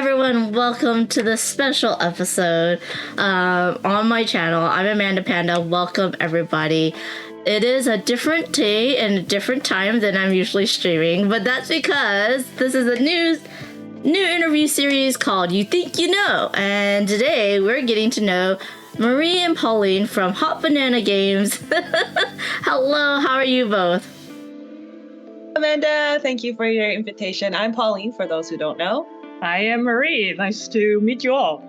everyone, welcome to this special episode on my channel. I'm Amanda Panda. Welcome everybody. It is a different day and a different time than I'm usually streaming, but that's because this is a new interview series called You Think You Know, and today we're getting to know Marie and Pauline from Hot Banana Games. Hello, how are you both? Amanda, thank you for your invitation. I'm Pauline, for those who don't know. I am Marie. Nice to meet you all.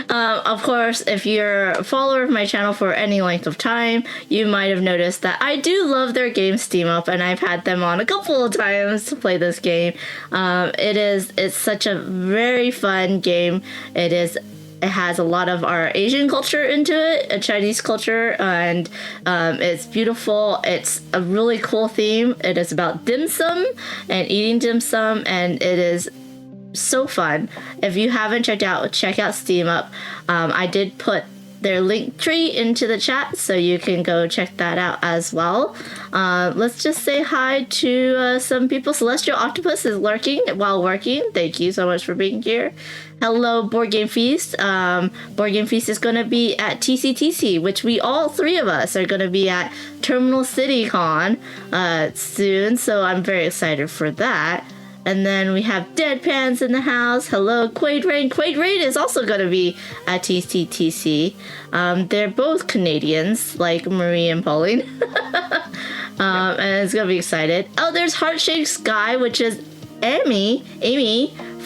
Of course, if you're a follower of my channel for any length of time, you might have noticed that I do love their game Steam Up, and I've had them on a couple of times to play this game. It's such a very fun game. It has a lot of our Asian culture into it, a Chinese culture, and it's beautiful. It's a really cool theme. It is about dim sum and eating dim sum, and it is so fun. If you haven't check out Steam Up. I did put their link tree into the chat, so you can go check that out as well. Let's just say hi to some people. Celestial Octopus is lurking while working. Thank you so much for being here. Hello, Board Game Feast. Board Game Feast is going to be at TCTC, which all three of us are going to be at Terminal City Con soon, so I'm very excited for that. And then we have Deadpans in the house. Hello, Quaid Rain. Quaid Rain is also going to be at TCTC. They're both Canadians, like Marie and Pauline. And it's going to be excited. Oh, there's Heart-Shaped Sky, which is Amy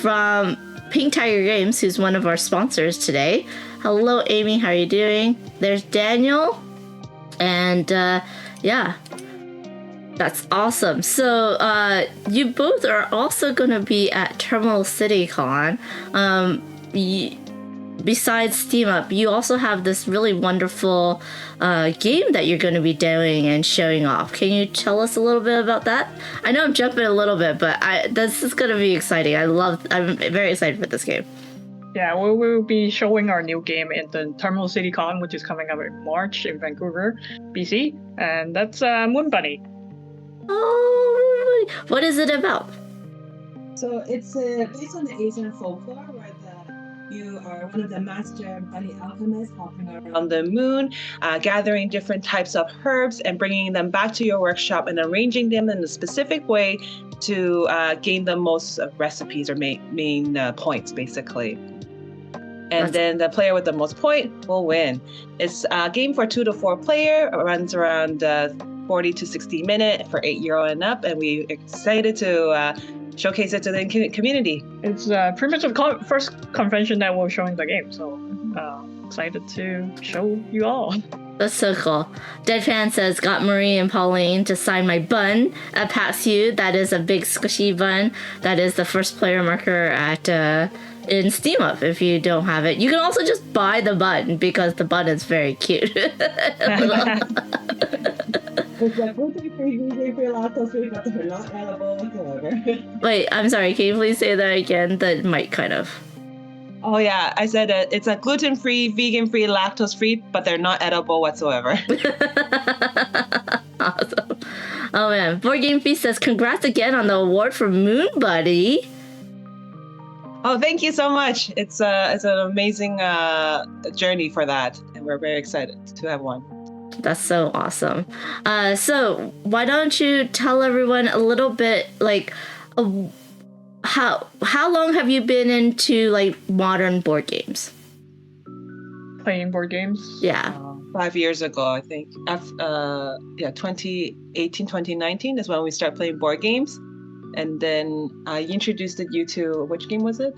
from Pink Tiger Games, who's one of our sponsors today. Hello, Amy. How are you doing? There's Daniel. And, yeah. That's awesome. So you both are also going to be at Terminal City Con. Besides Steam Up, you also have this really wonderful game that you're going to be doing and showing off. Can you tell us a little bit about that? I know I'm jumping a little bit, but this is going to be exciting. I'm very excited for this game. Yeah, we will be showing our new game in the Terminal City Con, which is coming up in March in Vancouver, BC. And that's Moon Bunny. Oh, what is it about? So it's based on the Asian folklore where you are one of the master bunny alchemists hopping around the moon, gathering different types of herbs and bringing them back to your workshop and arranging them in a specific way to gain the most recipes or main points, basically. And then the player with the most point will win. It's a game for 2 to 4 player. It runs around 40 to 60 minutes for €8 and up, and we're excited to showcase it to the community. It's pretty much the first convention that we're showing the game, so excited to show you all. That's so cool. Deadpan says, got Marie and Pauline to sign my bun at PAX U. That is a big squishy bun. That is the first player marker at in Steam Up. If you don't have it, you can also just buy the bun because the bun is very cute. It's like gluten-free, vegan-free, lactose-free, but they're not edible whatsoever. Wait, I'm sorry. Can you please say that again? The mic kind of. Oh yeah, I said it's a gluten-free, vegan-free, lactose-free, but they're not edible whatsoever. Awesome. Oh man, Board Game Feast says, congrats again on the award for Moon Buddy. Oh, thank you so much. It's an amazing journey for that, and we're very excited to have won. That's so awesome. So why don't you tell everyone a little bit, like, how long have you been into like modern board games? Playing board games? Yeah. 5 years ago, I think. 2018, 2019 is when we started playing board games. And then I introduced you to, which game was it?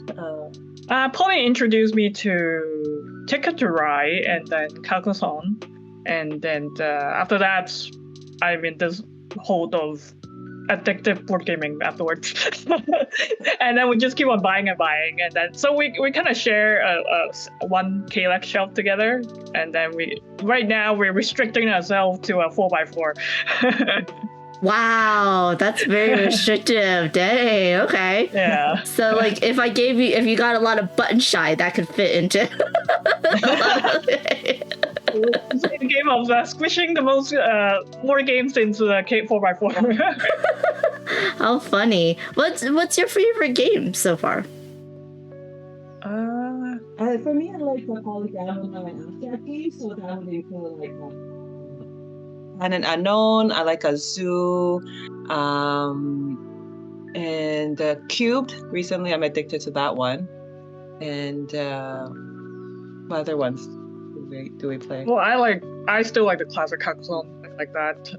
Pauline introduced me to Ticket to Ride and then Carcassonne. And then after that, I'm in this hold of addictive board gaming afterwards. And then we just keep on buying. And then so we kind of share one KLAC shelf together. And then right now we're restricting ourselves to a 4x4. Wow, that's very restrictive. Dang, okay. Yeah. So like if you got a lot of button shy, that could fit into It's a game of squishing the most more games into the 4x4. How funny. What's your favorite game so far? For me, I like the polygonal and abstract games, so that would include like And an Unknown, I like a Zoo, and Cubed. Recently, I'm addicted to that one. And what other ones do we play? Well, I still like the classic Carcassonne, like that.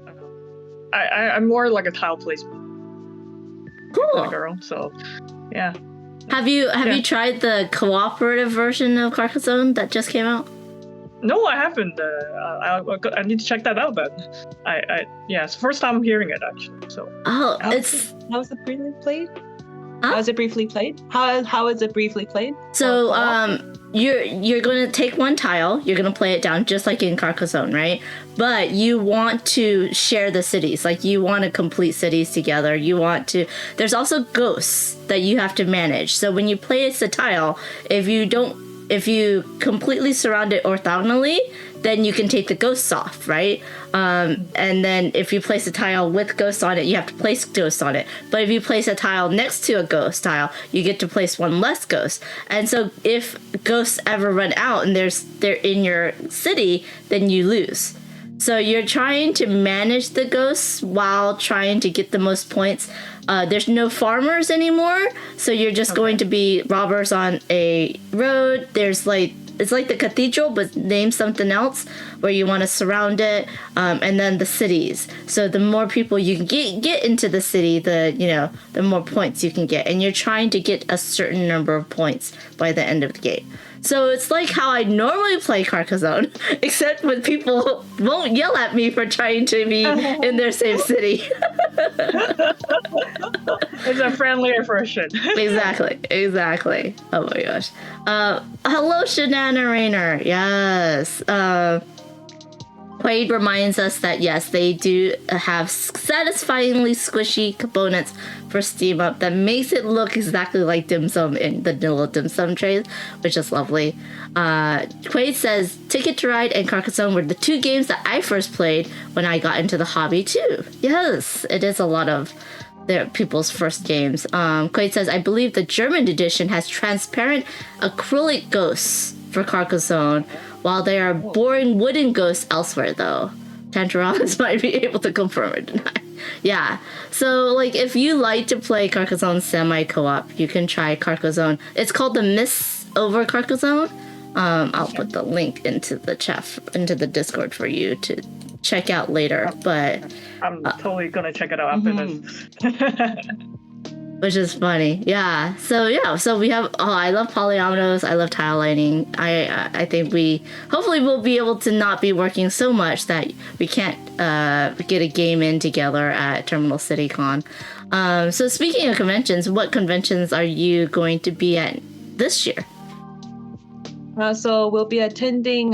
I'm more like a tile placement Cool. girl, so yeah. Have you tried the cooperative version of Carcassonne that just came out? No, I haven't. I need to check that out. But it's the first time I'm hearing it actually. So Oh, How it's is it briefly played? Huh? How is it briefly played? How is it briefly played? so Or co-op? you're going to take one tile, you're going to play it down just like in Carcassonne, right? But you want to share the cities. Like you want to complete cities together. There's also ghosts that you have to manage. So when you place a tile, if you completely surround it orthogonally, then you can take the ghosts off, right? And then if you place a tile with ghosts on it, you have to place ghosts on it. But if you place a tile next to a ghost tile, you get to place one less ghost. And so if ghosts ever run out and they're in your city, then you lose. So you're trying to manage the ghosts while trying to get the most points. There's no farmers anymore, so you're just going to be robbers on a road. It's like the cathedral, but named something else, where you want to surround it, and then the cities. So the more people you can get into the city, the more points you can get, and you're trying to get a certain number of points by the end of the game. So it's like how I normally play Carcassonne, except when people won't yell at me for trying to be in their same city. it's a friendlier version. Exactly. Oh my gosh. Hello, Shanana Rainer. Yes. Quaid reminds us that yes, they do have satisfyingly squishy components for Steam Up that makes it look exactly like dim sum in the little dim sum trays, which is lovely. Quaid says Ticket to Ride and Carcassonne were the two games that I first played when I got into the hobby too. Yes, it is a lot of their people's first games. Quaid says I believe the German edition has transparent acrylic ghosts for Carcassonne, while there are boring wooden ghosts elsewhere, though. Tantaronis might be able to confirm or deny. Yeah, so like if you like to play Carcassonne semi-co-op, you can try Carcassonne. It's called the Mists Over Carcassonne. I'll put the link into the chat, into the Discord for you to check out later. But I'm totally gonna check it out after this. which is funny. Yeah. So we have. Oh, I love polyominoes. I love tile lining. I think hopefully we'll be able to not be working so much that we can't get a game in together at Terminal City Con. So speaking of conventions, what conventions are you going to be at this year? So we'll be attending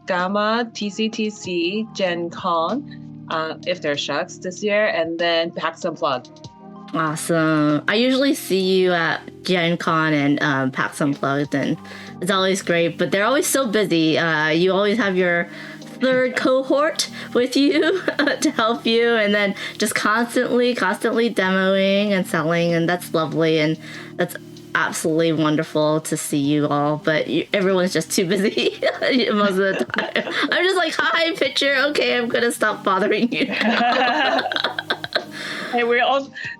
Gamma, TCTC, Gen Con, if there's shucks this year, and then PAX Unplugged. Awesome. I usually see you at Gen Con and PAX Unplugged, and it's always great, but they're always so busy. You always have your third cohort with you to help you, and then just constantly demoing and selling, and that's lovely, and that's absolutely wonderful to see you all, but everyone's just too busy most of the time. I'm just like, hi, picture. Okay, I'm gonna stop bothering you. Hey, we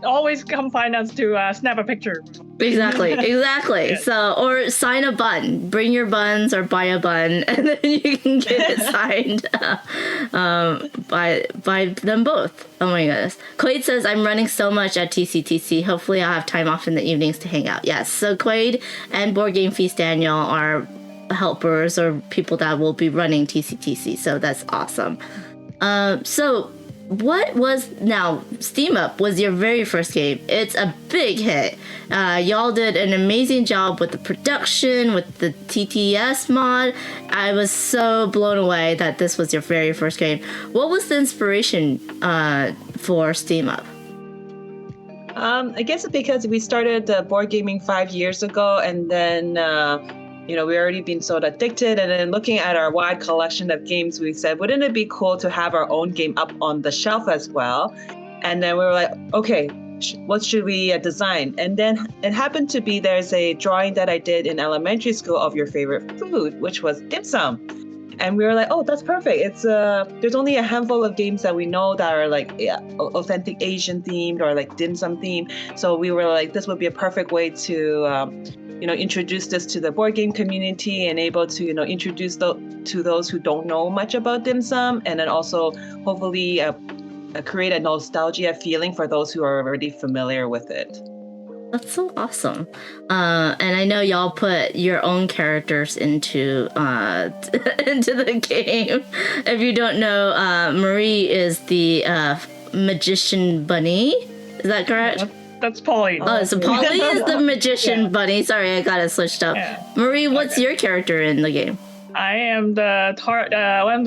always come find us to snap a picture. Exactly. Yeah. So, or sign a bun. Bring your buns or buy a bun, and then you can get it signed by them both. Oh my goodness. Quaid says, I'm running so much at TCTC. Hopefully I'll have time off in the evenings to hang out. Yes. So Quaid and Board Game Feast Daniel are helpers or people that will be running TCTC. So that's awesome. So what was now Steam Up was your very first game. It's a big hit. Y'all did an amazing job with the production, with the TTS mod. I was so blown away that this was your very first game. What was the inspiration for Steam Up? I guess it's because we started board gaming 5 years ago, and then we already been so addicted, and then looking at our wide collection of games, we said, wouldn't it be cool to have our own game up on the shelf as well? And then we were like, okay, what should we design? And then it happened to be there's a drawing that I did in elementary school of your favorite food, which was dim sum. And we were like, oh, that's perfect. It's there's only a handful of games that we know that are like authentic Asian themed or like dim sum themed. So we were like, this would be a perfect way to introduce this to the board game community and able to introduce to those who don't know much about dim sum, and then also hopefully create a nostalgia feeling for those who are already familiar with it. That's so awesome. And I know y'all put your own characters into into the game. If you don't know, Marie is the magician bunny. Is that correct? That's Polly. Oh, so Polly is the magician bunny. Sorry, I got it switched up. Yeah. Marie, what's your character in the game? I am the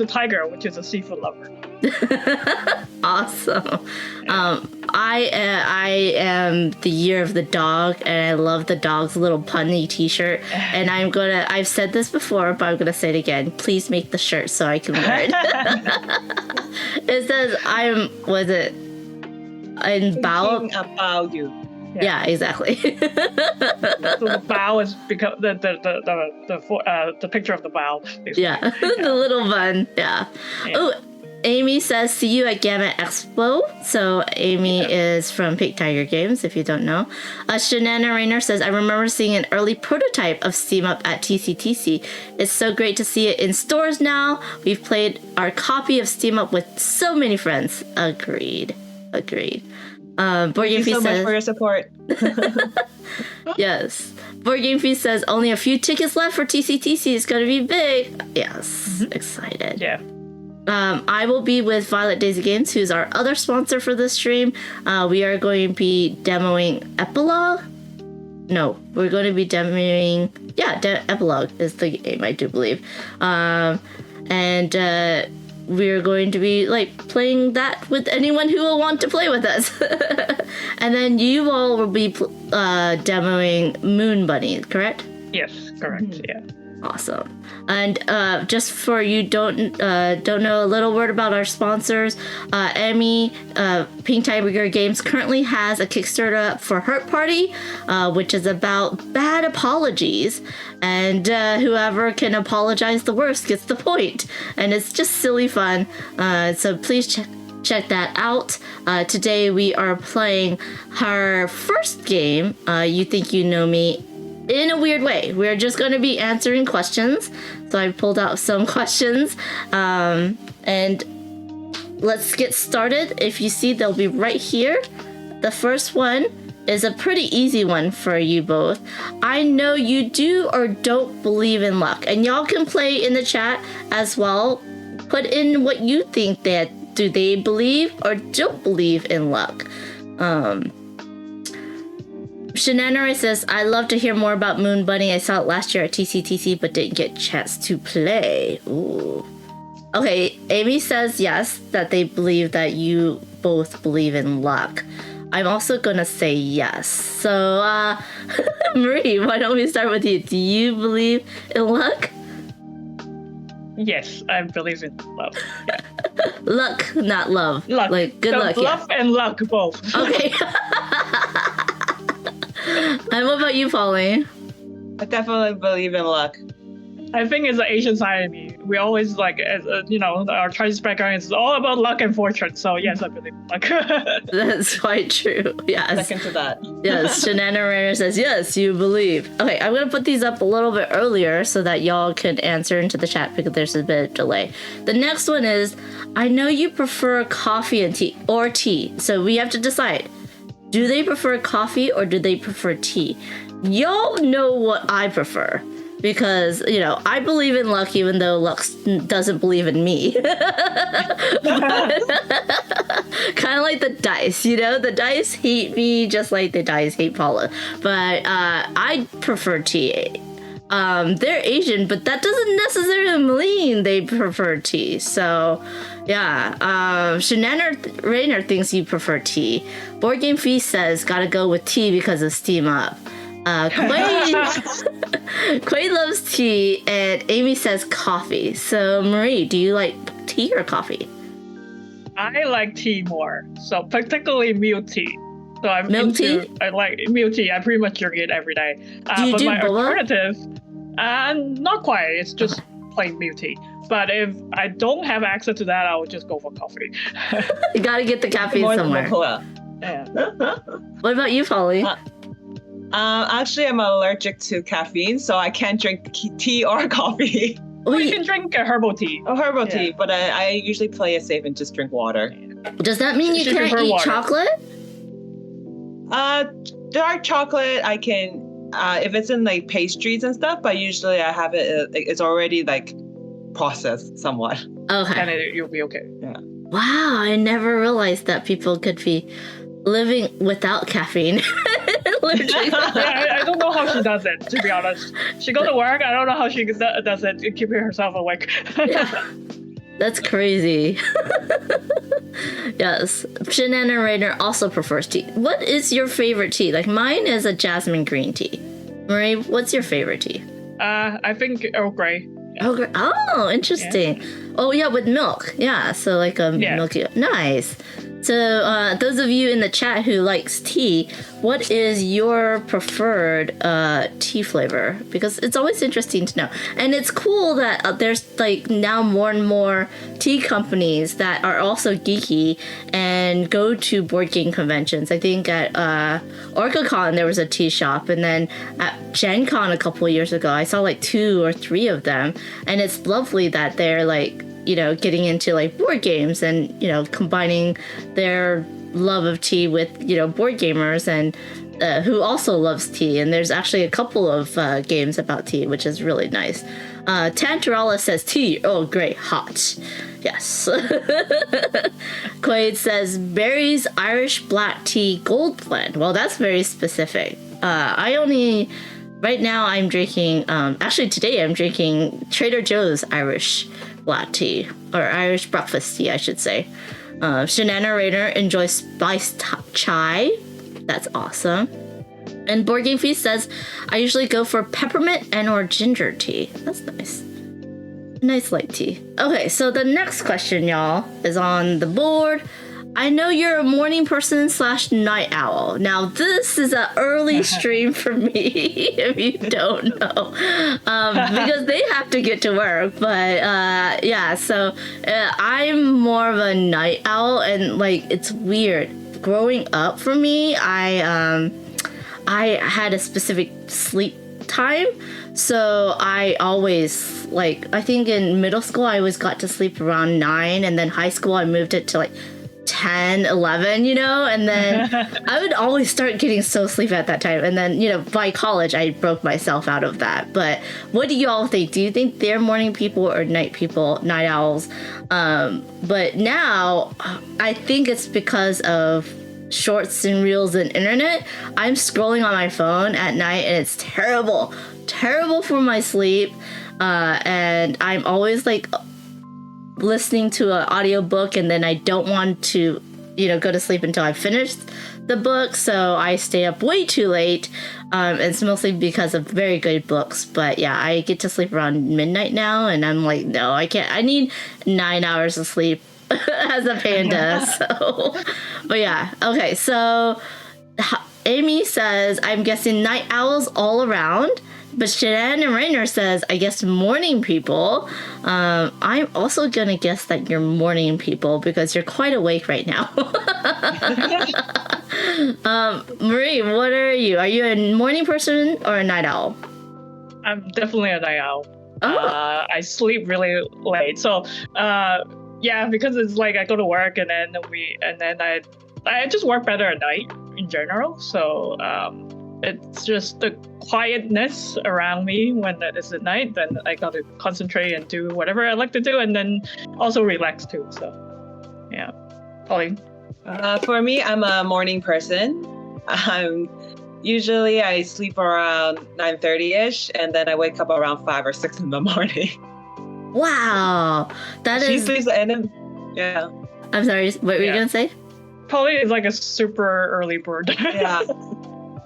tiger, which is a seafood lover. Awesome. I am the year of the dog, and I love the dog's little punny t-shirt. And I've said this before, but I'm gonna say it again. Please make the shirt so I can wear it. It says in bow about you. Yeah, exactly. So the bow is because the picture of the bow. Basically. Yeah, the little bun. Yeah. Oh, Amy says, see you at Gamma Expo. So Amy is from Pink Tiger Games, if you don't know. Shanana Rainer says, I remember seeing an early prototype of Steam Up at TCTC. It's so great to see it in stores now. We've played our copy of Steam Up with so many friends. Agreed. Board Game Thank you Feast so much says, for your support. yes. Board Game Feast says, only a few tickets left for TCTC. It's going to be big. Yes. Excited. Yeah. I will be with Violet Daisy Games, who's our other sponsor for this stream. We are going to be demoing Epilogue. No, we're going to be demoing... Yeah, Epilogue is the game, I do believe. And we're going to be playing that with anyone who will want to play with us. And then you all will be demoing Moon Bunny, correct? Yes, correct. Yeah. Awesome. And just for you don't know a little word about our sponsors, Emmy, Pink Tiger Games currently has a Kickstarter up for Hurt Party, which is about bad apologies, and whoever can apologize the worst gets the point, and it's just silly fun. So please check that out. Today we are playing her first game, You Think You Know Me, in a weird way. We're just going to be answering questions. So I pulled out some questions. And let's get started. If you see, they'll be right here. The first one is a pretty easy one for you both. I know you do or don't believe in luck. And y'all can play in the chat as well. Put in what you think that do they believe or don't believe in luck. Shenandoah says, I love to hear more about Moon Bunny. I saw it last year at TCTC, but didn't get a chance to play. Ooh. Okay, Amy says yes, that they believe that you both believe in luck. I'm also gonna say yes. So, Marie, why don't we start with you? Do you believe in luck? Yes, I believe in love. Yeah. Luck, not love. Luck. Like, good luck. Love and luck both. Okay. And what about you, Pauline? I definitely believe in luck. I think it's the Asian side of me. We always our Chinese background is all about luck and fortune. So yes, I believe in luck. That's quite true. Yes. Second to that. Yes. Shenandoah Rainer says, yes, you believe. Okay, I'm going to put these up a little bit earlier so that y'all can answer into the chat because there's a bit of delay. The next one is, I know you prefer coffee and tea or tea. So we have to decide. Do they prefer coffee or do they prefer tea? Y'all know what I prefer. Because, I believe in luck even though luck doesn't believe in me. Kind of like the dice, The dice hate me just like the dice hate Paula. But I prefer tea. They're Asian, but that doesn't necessarily mean they prefer tea. So, yeah. Shenandoah Rainer thinks you prefer tea. Board Game Feast says, gotta go with tea because of Steam Up. Quay loves tea, and Amy says coffee. So, Marie, do you like tea or coffee? I like tea more, so particularly milk tea. So I'm Milk tea? I like milk tea. I pretty much drink it every day. Do you but do my boba? alternative, not quite. It's just plain milk tea. But if I don't have access to that, I would just go for coffee. You gotta get the caffeine More somewhere. mocha. Yeah. What about you, Polly? Actually, I'm allergic to caffeine, so I can't drink tea or coffee You Wait, can drink herbal tea. or herbal Yeah. tea, but I usually play it safe and just drink water. does that mean you Should can't prefer eat water. chocolate? Dark chocolate, I can, if it's in like pastries and stuff, but usually I have it, it's already like processed somewhat. Okay. And you'll be okay. Wow, I never realized that people could be living without caffeine. Literally. Yeah, I don't know how she does it, to be honest. She go to work, I don't know how she does it, keeping herself awake. That's crazy. Yes. Shanana Rainer also prefers tea. What is your favorite tea? Like mine is a jasmine green tea. Marie, what's your favorite tea? I think Earl Grey. Oh, oh, interesting. Oh, yeah, with milk. Yeah, so like a Yeah. milky. Nice. So, those of you in the chat who likes tea, what is your preferred tea flavor? Because it's always interesting to know. And it's cool that there's like now more and more tea companies that are also geeky and go to board game conventions. I think at OrcaCon there was a tea shop, and then at Gen Con a couple of years ago I saw like 2 or 3 of them. And it's lovely that they're like, you know, getting into like board games and, you know, combining their love of tea with, you know, board gamers and who also loves tea. And there's actually a couple of games about tea, which is really nice. Tantarella says tea. Oh, great. Hot. Yes. Quaid says berries, Irish black tea, gold blend. Well, that's very specific. Right now I'm drinking, actually today I'm drinking Trader Joe's Irish black tea, or Irish breakfast tea, I should say. Shanana Rainer enjoys spiced chai. That's awesome. And Board Game Feast says, I usually go for peppermint and or ginger tea. That's nice. Nice light tea. Okay, so the next question, y'all, is on the board. I know you're a morning person / night owl. Now, this is an early stream for me, if you don't know, because they have to get to work. But yeah, so I'm more of a night owl, and like it's weird. Growing up for me, I had a specific sleep time. So I always, like, I think in middle school I always got to sleep around 9, and then high school I moved it to like 10, 11, you know, and then I would always start getting so sleepy at that time. And then, you know, by college, I broke myself out of that. But what do y'all think? Do you think they're morning people or night people, night owls? But now I think it's because of shorts and reels and internet. I'm scrolling on my phone at night and it's terrible for my sleep. And I'm always like listening to an audiobook, and then I don't want to, you know, go to sleep until I finish the book, so I stay up way too late. It's mostly because of very good books, but yeah, I get to sleep around midnight now, and I'm like, no, I can't. I need 9 hours of sleep as a panda. So, but yeah, okay. So Amy says, I'm guessing night owls all around. But Shannon Rainer says, I guess morning people. I'm also going to guess that you're morning people because you're quite awake right now. Marie, what are you? Are you a morning person or a night owl? I'm definitely a night owl. Oh. I sleep really late. So, yeah, because it's like I go to work and then I just work better at night in general. So, it's just the quietness around me when it's at night. Then I got to concentrate and do whatever I like to do, and then also relax too. So, yeah. Pauline? For me, I'm a morning person. Usually I sleep around 9:30ish, and then I wake up around 5 or 6 in the morning. Wow. That She is. sleeps, and then, yeah. I'm sorry, what were you Yeah. going to say? Pauline is like a super early bird. Yeah.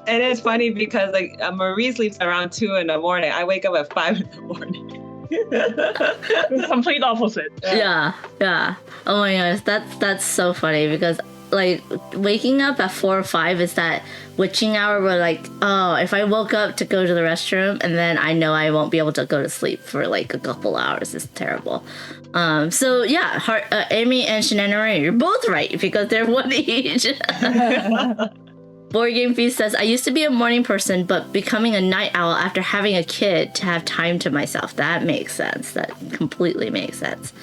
And it's funny because like Marie sleeps around 2 in the morning. I wake up at 5 in the morning. Complete opposite. Yeah. Oh my gosh, that's so funny because like waking up at 4 or 5 is that witching hour where like, oh, if I woke up to go to the restroom and then I know I won't be able to go to sleep for like a couple hours is terrible. So yeah, Amy and Shenanigans, you're both right because they're one each. Board Game Feast says, I used to be a morning person, but becoming a night owl after having a kid to have time to myself. That makes sense. That completely makes sense.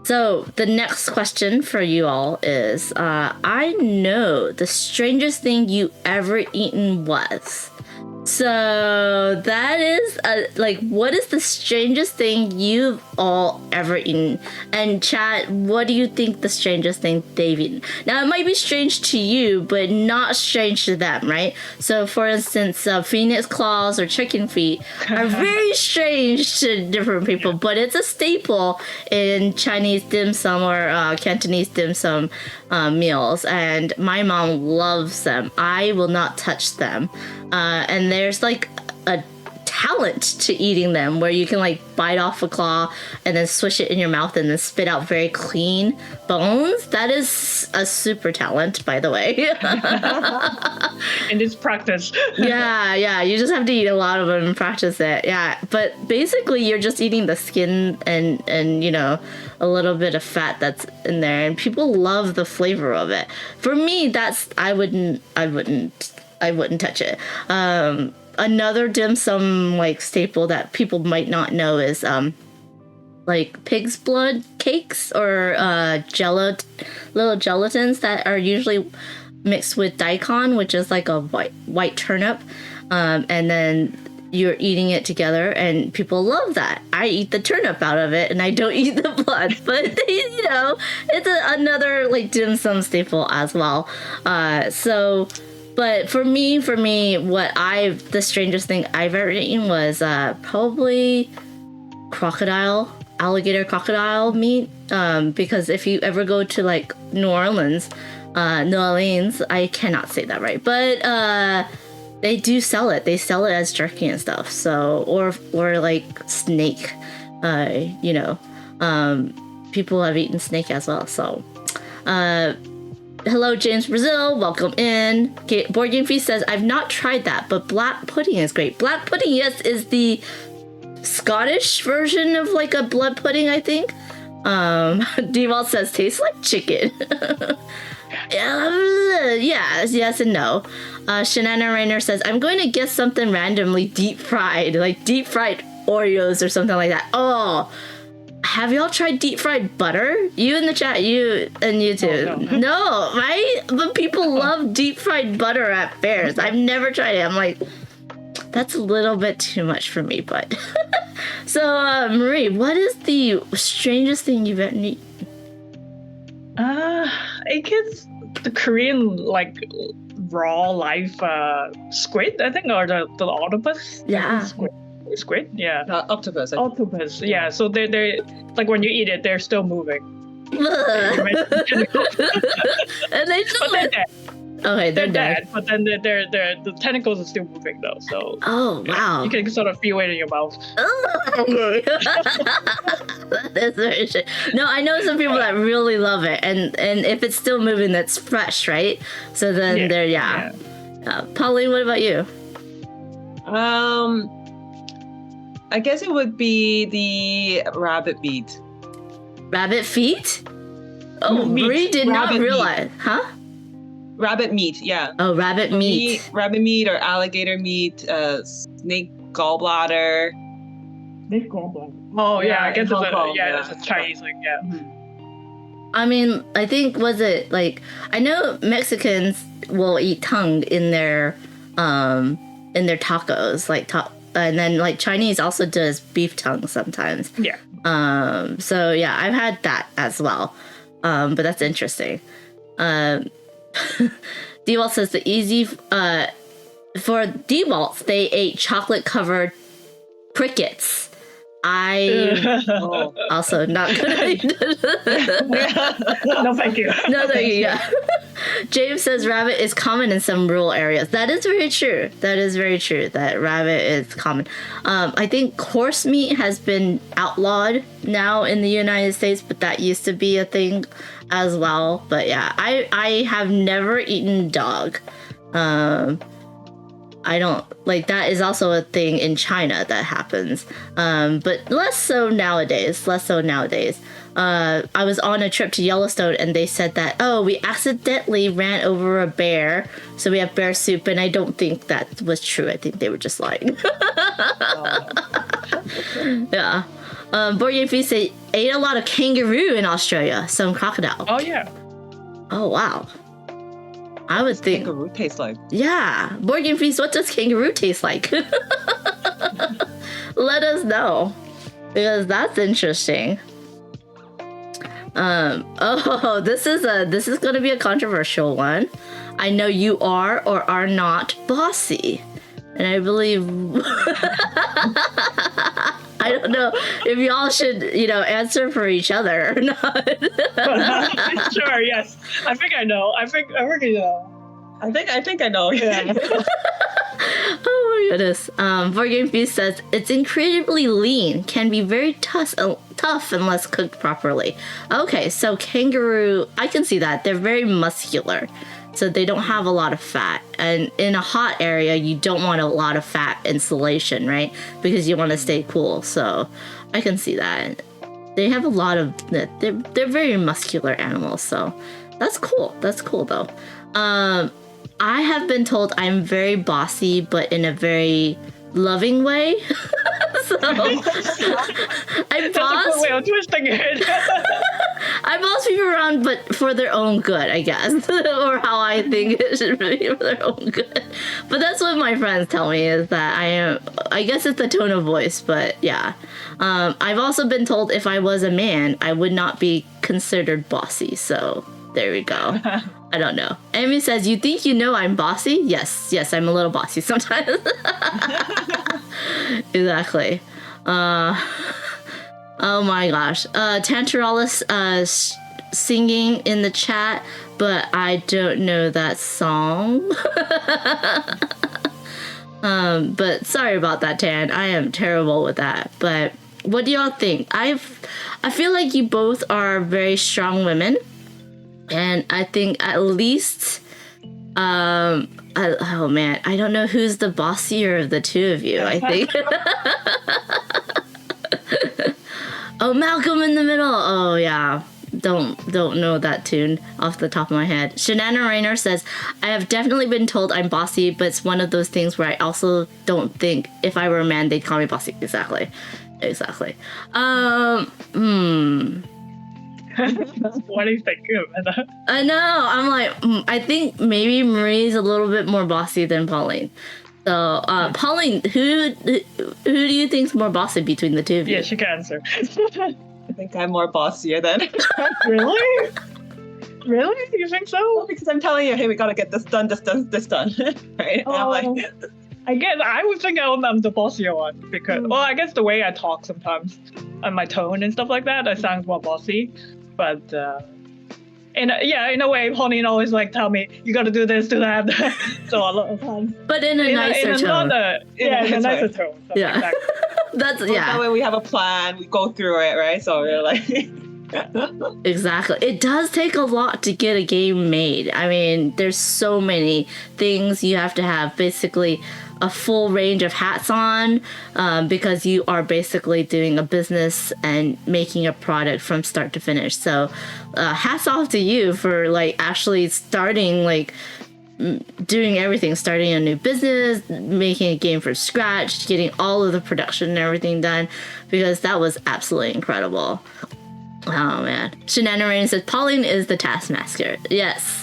So the next question for you all is, I know the strangest thing you ever eaten was. So that is like, what is the strangest thing you've all ever eaten? And chat, what do you think the strangest thing they've eaten? Now it might be strange to you, but not strange to them, right? So for instance, phoenix claws or chicken feet are very strange to different people, but it's a staple in Chinese dim sum or Cantonese dim sum meals, and my mom loves them. I will not touch them. And there's like a talent to eating them where you can like bite off a claw and then swish it in your mouth and then spit out very clean bones. That is a super talent, by the way. And it's practice. Yeah. You just have to eat a lot of them and practice it. Yeah. But basically you're just eating the skin and you know, a little bit of fat that's in there, and people love the flavor of it. For me, I wouldn't touch it. Another dim sum like staple that people might not know is like pig's blood cakes or little gelatins that are usually mixed with daikon, which is like a white turnip, and then you're eating it together, and people love that. I eat the turnip out of it, and I don't eat the blood, but you know, it's another like dim sum staple as well. But for me, the strangest thing I've ever eaten was probably alligator crocodile meat. Because if you ever go to like New Orleans, I cannot say that right, but they do sell it. They sell it as jerky and stuff. So or like snake, you know, people have eaten snake as well. So. Hello, James Brazil. Welcome in. Board Game Feast says, I've not tried that, but black pudding is great. Black pudding, yes, is the Scottish version of like a blood pudding, I think. Devalt says, tastes like chicken. Yes and no. Shanana Rainer says, I'm going to guess something randomly deep fried, like deep fried Oreos or something like that. Oh, have y'all tried deep fried butter? You in the chat, you and you too. Oh, no. No, right? But people love deep fried butter at fairs. I've never tried it. I'm like, that's a little bit too much for me, but. So, Marie, what is the strangest thing you've ever eaten? I guess the Korean like raw live squid, I think, or the octopus. Yeah. Squid, yeah. Octopus. Octopus, yeah. So they're like when you eat it, they're still moving. And they But they're dead. Okay, They're dead. But then the tentacles are still moving though. So oh wow. you can sort of feel it in your mouth. That's very strange. No, I know some people that really love it, and if it's still moving, that's fresh, right? So then Pauline, what about you? I guess it would be the rabbit meat. Rabbit feet? Oh, Meat. Bree did not Rabbit realize. meat. Huh? Rabbit meat, yeah. Oh, rabbit meat. Rabbit meat or alligator meat, snake gallbladder. Oh yeah, I guess Hong Kong, that's a Chinese thing, yeah. I mean, I think, was it like, I know Mexicans will eat tongue in their tacos, like and then like Chinese also does beef tongue sometimes. Yeah. So yeah, I've had that as well. But that's interesting. Dewalt says the easy for Dewalt's, they ate chocolate covered crickets. I also not good at No, thank you. No, thank you. Yeah. James says rabbit is common in some rural areas. That is very true. That is very true. That rabbit is common. I think horse meat has been outlawed now in the United States, but that used to be a thing as well. But yeah, I have never eaten dog. I don't like that is also a thing in China that happens, but less so nowadays. I was on a trip to Yellowstone and they said that, oh, we accidentally ran over a bear, so we have bear soup, and I don't think that was true. I think they were just lying. Yeah. Board Game Feast ate a lot of kangaroo in Australia, some crocodile. Oh yeah. Oh wow. I would think. Kangaroo tastes like. Yeah. Board Game Feast, what does kangaroo taste like? Let us know. Because that's interesting. This is gonna be a controversial one. I know you are or are not bossy. And I believe I don't know if y'all should, answer for each other or not. Sure, yes. I think I know. I think you know. I think I know. Yeah. Oh my goodness. Board Game Feast says it's incredibly lean, can be very tough unless cooked properly. Okay, so kangaroo, I can see that. They're very muscular, so they don't have a lot of fat. And in a hot area, you don't want a lot of fat insulation, right? Because you want to stay cool. So I can see that. They have a lot of, they're very muscular animals, so that's cool. That's cool though. I have been told I'm very bossy, but in a very loving way. So I boss. That's a good way of twisting it. I boss people around, but for their own good, I guess, or how I think it should be for their own good. But that's what my friends tell me, is that I am. I guess it's the tone of voice, but yeah. I've also been told if I was a man, I would not be considered bossy. So there we go. I don't know. Amy says, you think you know I'm bossy? Yes, I'm a little bossy sometimes. Exactly. Oh my gosh. Tantaralis singing in the chat, but I don't know that song. But sorry about that, Tan. I am terrible with that. But what do y'all think? I feel like you both are very strong women. And I think at least, oh man, I don't know who's the bossier of the two of you, I think. Oh, Malcolm in the Middle. Oh yeah, don't know that tune off the top of my head. Shanana Rainer says, I have definitely been told I'm bossy, but it's one of those things where I also don't think if I were a man, they'd call me bossy. Exactly. What do you think of it? I know. I'm like, I think maybe Marie's a little bit more bossy than Pauline. So, Pauline, who do you think's more bossy between the two of you? Yeah, she can answer. I think I'm more bossier than. Really? Really? You think so? Because I'm telling you, hey, we gotta get this done, right? And I'm like, I guess I would think I'm the bossier one because, well, I guess the way I talk sometimes, and my tone and stuff like that, I sound more bossy. But in a way, Pauline always tell me you got to do this, do that. So a lot of times. But in a nicer tone. In a nicer tone. So Yeah. Exactly. That's that way we have a plan, we go through it, right? So we're like. Exactly. It does take a lot to get a game made. I mean, there's so many things you have to have. Basically, a full range of hats on, because you are basically doing a business and making a product from start to finish. So hats off to you for actually starting doing everything, starting a new business, making a game from scratch, getting all of the production and everything done, because that was absolutely incredible. Oh man. Shanana Rain says Pauline is the taskmaster. Yes.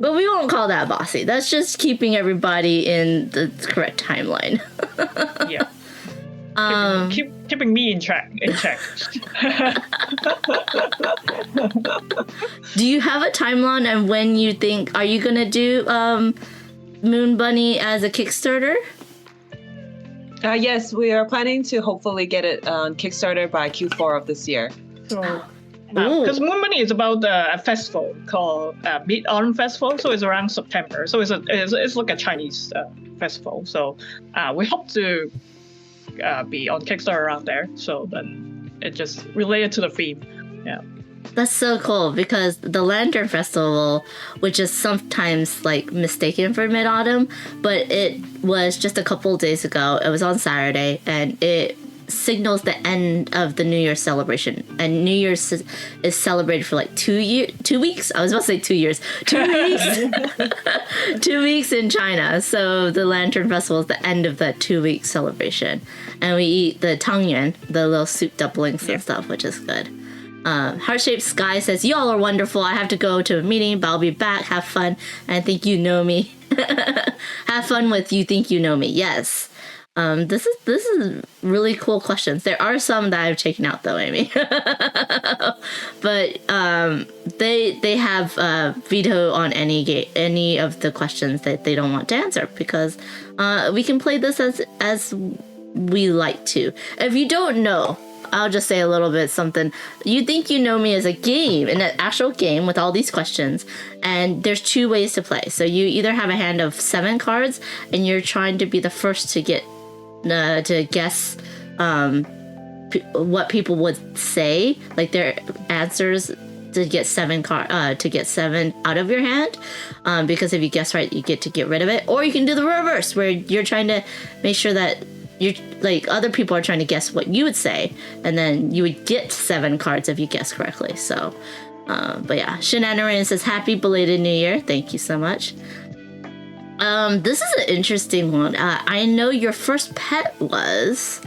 But we won't call that bossy. That's just keeping everybody in the correct timeline. Yeah. Keeping me in check. Do you have a timeline and when you think, are you gonna do Moon Bunny as a Kickstarter? Yes, we are planning to hopefully get it on Kickstarter by Q4 of this year. So Because Moon Money is about a festival called Mid Autumn Festival, so it's around September. So it's like a Chinese festival. So we hope to be on Kickstarter around there. So then it just related to the theme. Yeah. That's so cool because the Lantern Festival, which is sometimes like mistaken for Mid-Autumn, but it was just a couple of days ago. It was on Saturday, and it signals the end of the New Year's celebration. And New Year's is celebrated for like 2 weeks. I was about to say 2 years. 2 weeks. 2 weeks in China. So the Lantern Festival is the end of that 2 week celebration. And we eat the tangyuan, the little soup dumplings and stuff, which is good. Heart-Shaped Sky says, y'all are wonderful. I have to go to a meeting, but I'll be back. Have fun. And I think you know me. Have fun with you think you know me. Yes. This is really cool questions. There are some that I've taken out though, Amy. But they have veto on any of the questions that they don't want to answer because we can play this as we like to. If you don't know, I'll just say a little bit something. You think you know me as a game, an actual game with all these questions, and there's 2 ways to play. So you either have a hand of 7 cards, and you're trying to be the first to get to guess what people would say, like their answers, to get 7 out of your hand. Because if you guess right, you get to get rid of it. Or you can do the reverse, where you're trying to make sure that you're like other people are trying to guess what you would say, and then you would get 7 cards if you guess correctly. So, but yeah, Shenanigans says happy belated New Year. Thank you so much. This is an interesting one. I know your first pet was.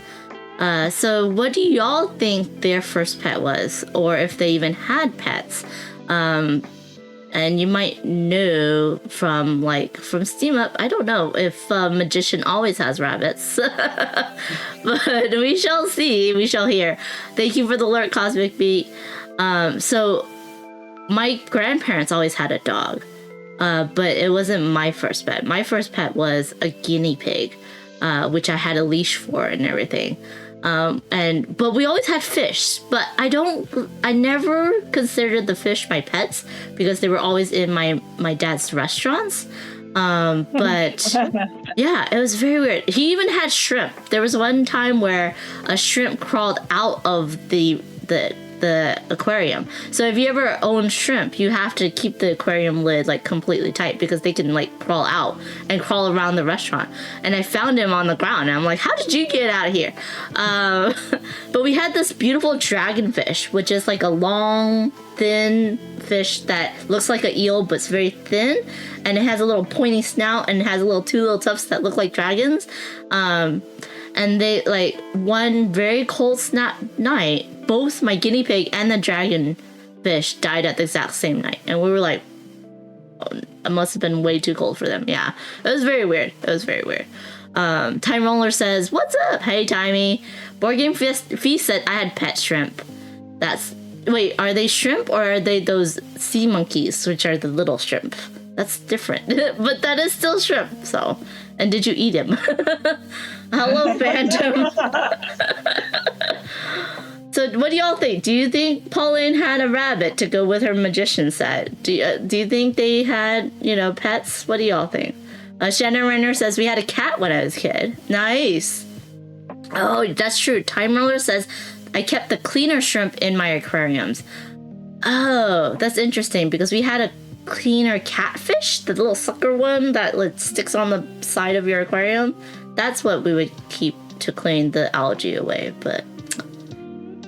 So what do y'all think their first pet was, or if they even had pets? And you might know from Steam Up. I don't know if Magician always has rabbits, but we shall see. We shall hear. Thank you for the alert, Cosmic Beat. So my grandparents always had a dog, but it wasn't my first pet. My first pet was a guinea pig, which I had a leash for and everything. But we always had fish, but I never considered the fish my pets because they were always in my dad's restaurants. But yeah, it was very weird. He even had shrimp. There was one time where a shrimp crawled out of the aquarium. So if you ever own shrimp, you have to keep the aquarium lid like completely tight because they can like crawl out and crawl around the restaurant. And I found him on the ground and I'm like, how did you get out of here? But we had this beautiful dragonfish, which is like a long, thin fish that looks like an eel, but it's very thin. And it has a little pointy snout and it has two little tufts that look like dragons. And they like one very cold snap night, both my guinea pig and the dragon fish died at the exact same night. And we were like, oh, it must have been way too cold for them. Yeah, it was very weird. Time Roller says, what's up? Hey, Timey. Board Game Feast said I had pet shrimp. Wait, are they shrimp or are they those sea monkeys, which are the little shrimp? That's different, but that is still shrimp. So, and did you eat him? Hello, Phantom. So, what do y'all think? Do you think Pauline had a rabbit to go with her magician set? Do you think they had, pets? What do y'all think? Shannon Renner says we had a cat when I was a kid. Nice. Oh, that's true. Time Roller says I kept the cleaner shrimp in my aquariums. Oh, that's interesting because we had a cleaner catfish, the little sucker one that sticks on the side of your aquarium. That's what we would keep to clean the algae away. But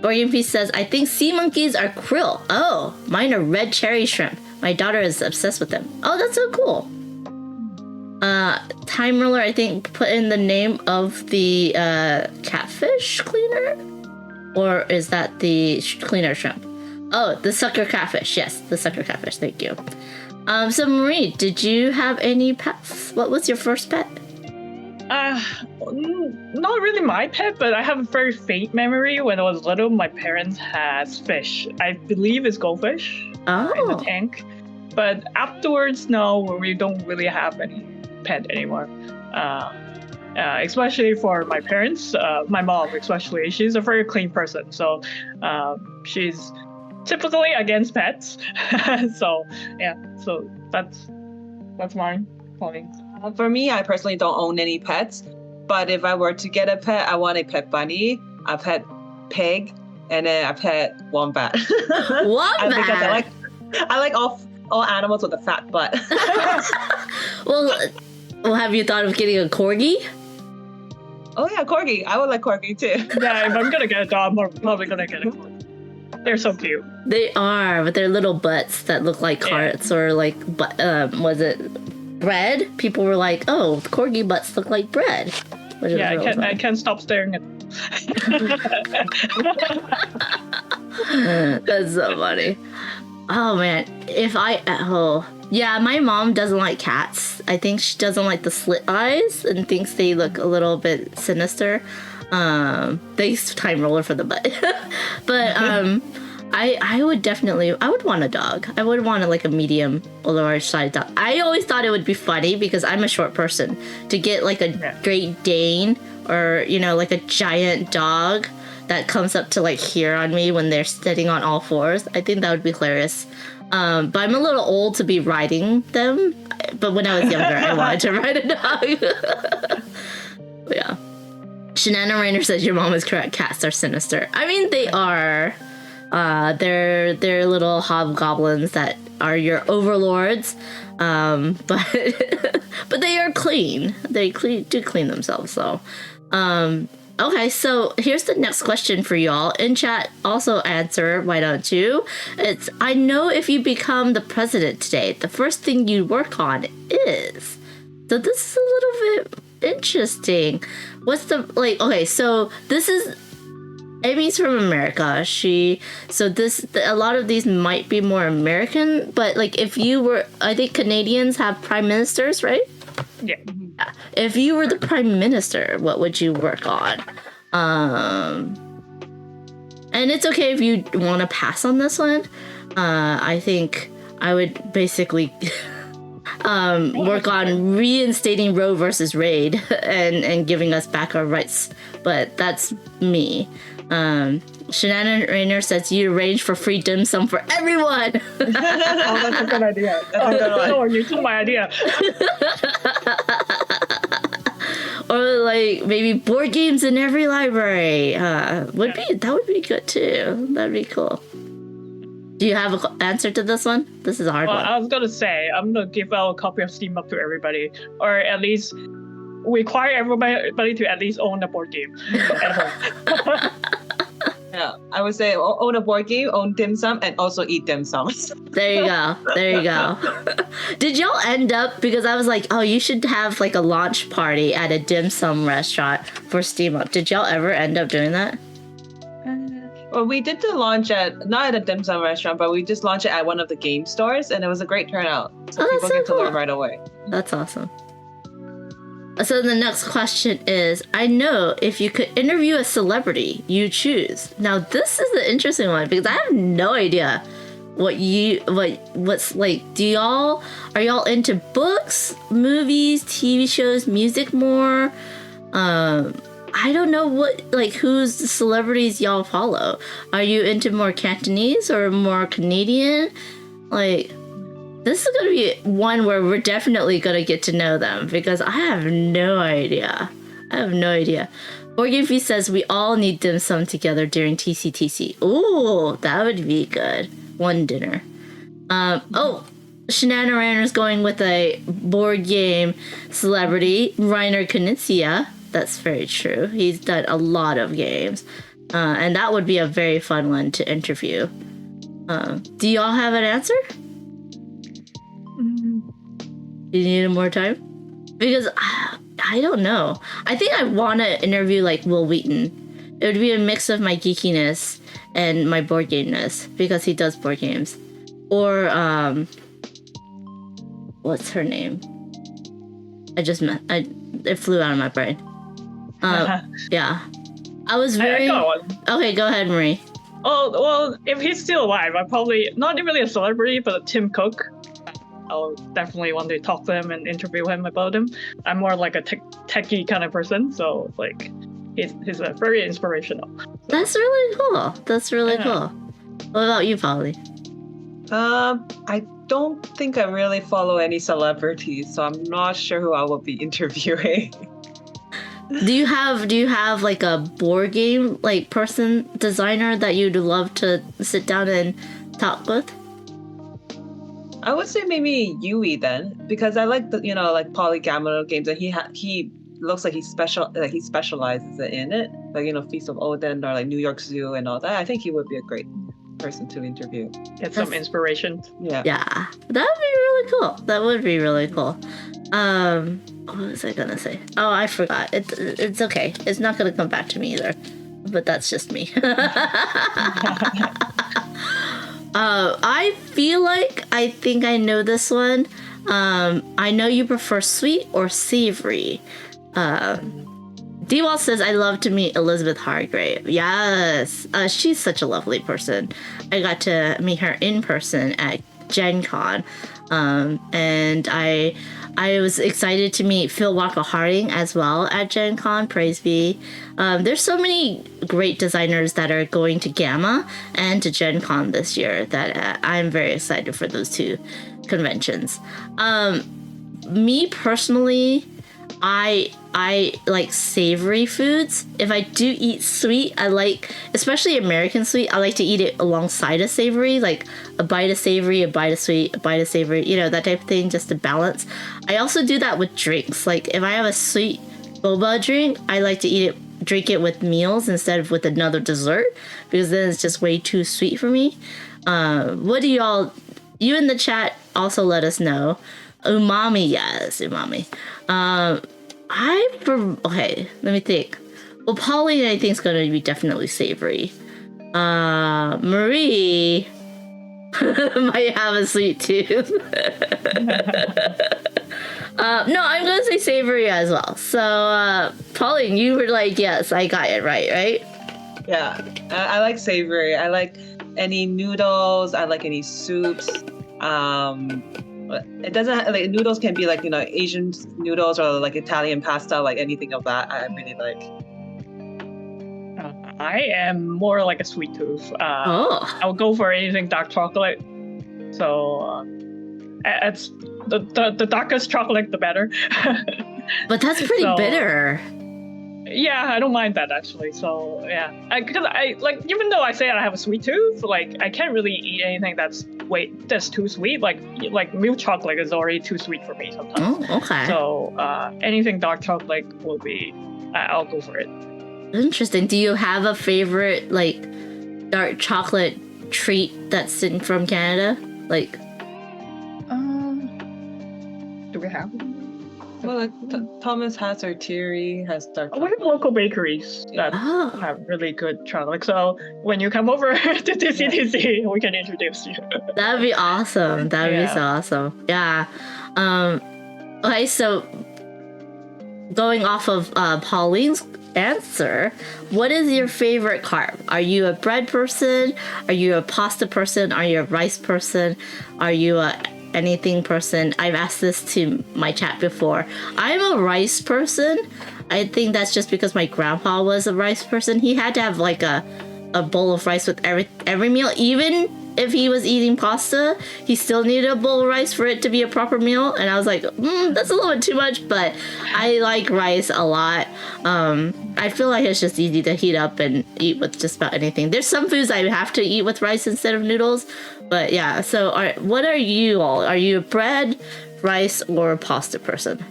Borean Feast says, I think sea monkeys are krill. Oh, mine are red cherry shrimp. My daughter is obsessed with them. Oh, that's so cool. Time Roller, I think, put in the name of the catfish cleaner? Or is that the cleaner shrimp? Oh, the sucker catfish. Yes, the sucker catfish. Thank you. So Marie, did you have any pets? What was your first pet? Not really my pet, but I have a very faint memory. When I was little, my parents had fish. I believe it's goldfish in the tank. But afterwards, no, we don't really have any pet anymore. Especially for my parents, my mom especially, she's a very clean person. So she's typically against pets. So yeah, so that's mine. Pauline. For me, I personally don't own any pets, but if I were to get a pet, I want a pet bunny, a pet pig, and then a pet wombat. Wombat. Because I like all animals with a fat butt. Well, have you thought of getting a corgi? Oh yeah, corgi. I would like corgi too. Yeah, if I'm gonna get a dog, I'm probably gonna get a corgi. They're so cute. They are, but they're little butts that look like carrots or like, was it bread? People were like, "Oh, corgi butts look like bread." Which is Yeah, really I funny. can't stop staring at. That's so funny. Oh man, yeah, my mom doesn't like cats. I think she doesn't like the slit eyes and thinks they look a little bit sinister. They use time roller for the butt. But I would want a dog. I would want like a medium or large size dog. I always thought it would be funny because I'm a short person to get like a Great Dane or like a giant dog that comes up to like here on me when they're sitting on all fours. I think that would be hilarious. But I'm a little old to be riding them. But when I was younger, I wanted to ride a dog. Yeah. Shanana Rainer says your mom is correct. Cats are sinister. I mean, they are. They're little hobgoblins that are your overlords. But but they are clean. They do clean themselves. So, okay. So here's the next question for y'all in chat. Also answer. Why don't you? It's I know if you become the president today, the first thing you work on is. So this is a little bit interesting. What's the okay, so this is Amy's from America. A lot of these might be more American, but like if you were, I think Canadians have prime ministers, right? Yeah. If you were the prime minister, what would you work on? And it's okay if you want to pass on this one. I think I would basically work on reinstating Roe versus Wade and giving us back our rights. But that's me. Shanana Rainer says you arrange for free dim sum for everyone. Oh, that's a good idea. Oh, you took my idea. Or like maybe board games in every library. That would be good too. That'd be cool. Do you have an answer to this one? This is a hard one. I was gonna say I'm gonna give out a copy of Steam Up to everybody, or at least require everybody to at least own a board game at home. Yeah, I would say own a board game, own dim sum, and also eat dim sum. There you go. Did y'all end up, because I was like, oh, you should have like a launch party at a dim sum restaurant for Steam Up. Did y'all ever end up doing that? Well, we did the launch not at a dim sum restaurant, but we just launched it at one of the game stores, and it was a great turnout. So people get to learn right away. That's awesome. So the next question is, I know if you could interview a celebrity, you choose. Now this is the interesting one because I have no idea what's like. Are y'all into books, movies, TV shows, music more? I don't know who's the celebrities y'all follow. Are you into more Cantonese or more Canadian? This is going to be one where we're definitely going to get to know them because I have no idea. Board Game Feast says we all need dim sum together during TCTC. Ooh, that would be good. One dinner. Shanana Rainer's going with a board game celebrity, Reiner Knizia. That's very true. He's done a lot of games. And that would be a very fun one to interview. Do y'all have an answer? Do you need more time? Because I don't know. I think I want to interview like Will Wheaton. It would be a mix of my geekiness and my board game-ness because he does board games. Or what's her name? It flew out of my brain. Yeah. I was very... Okay, go ahead, Marie. Oh, well, if he's still alive, I'm probably not really a celebrity, but Tim Cook. I'll definitely want to talk to him and interview him about him. I'm more like a techie kind of person, so he's very inspirational. That's really cool. Cool. What about you, Polly? I don't think I really follow any celebrities, so I'm not sure who I will be interviewing. Do you have like a board game like person designer that you'd love to sit down and talk with? I would say maybe Yui then, because I like the like polygamino games, and he looks like he specializes in it, like Feast of Odin or like New York Zoo and all that. I think he would be a great person to interview. Get some inspiration. Yeah. Yeah, that would be really cool. That would be really cool. What was I gonna say? Oh, I forgot. It's okay. It's not gonna come back to me either. But that's just me. I feel like I think I know this one. I know you prefer sweet or savory. D-Wall says, I love to meet Elizabeth Hargrave. Yes. She's such a lovely person. I got to meet her in person at Gen Con. And I was excited to meet Phil Walker Harding as well at Gen Con. Praise be. There's so many great designers that are going to Gamma and to Gen Con this year that I'm very excited for those two conventions. Me personally, I like savory foods. If I do eat sweet, I like, especially American sweet, I like to eat it alongside a savory, like a bite of savory, a bite of sweet, a bite of savory, that type of thing, just to balance. I also do that with drinks. Like if I have a sweet boba drink, I like to drink it with meals instead of with another dessert, because then it's just way too sweet for me. What do you in the chat also let us know. Umami, yes, umami. Okay, let me think. Well, Polly, I think is going to be definitely savory. Marie might have a sweet tooth. No, I'm going to say savory as well. So, Pauline, you were like, yes, I got it right? Yeah, I like savory. I like any noodles. I like any soups. It doesn't like noodles can be like Asian noodles or like Italian pasta, like anything of that. I really like. I am more like a sweet tooth. Oh. I'll go for anything dark chocolate. So it's the darkest chocolate, the better. But that's pretty bitter. Yeah, I don't mind that actually. So yeah, because I like, even though I say I have a sweet tooth, like I can't really eat anything that's too sweet. Like milk chocolate is already too sweet for me sometimes. Oh, okay. So anything dark chocolate will be, I'll go for it. Interesting. Do you have a favorite like dark chocolate treat that's from Canada? Like, do we have one? Well, like Thomas has, or Thierry has dark chocolate. We have local bakeries that have really good chocolate. So when you come over to TCTC, we can introduce you. That'd be awesome. That'd be so awesome. Yeah. Okay, so going off of Pauline's answer, what is your favorite carb? Are you a bread person? Are you a pasta person? Are you a rice person? Are you a anything person? I've asked this to my chat before. I'm a rice person. I think that's just because my grandpa was a rice person. He had to have like a bowl of rice with every meal. Even if he was eating pasta, he still needed a bowl of rice for it to be a proper meal. And I was like, that's a little bit too much, but I like rice a lot. I feel like it's just easy to heat up and eat with just about anything. There's some foods I have to eat with rice instead of noodles, but yeah. So what are you all? Are you a bread, rice, or a pasta person?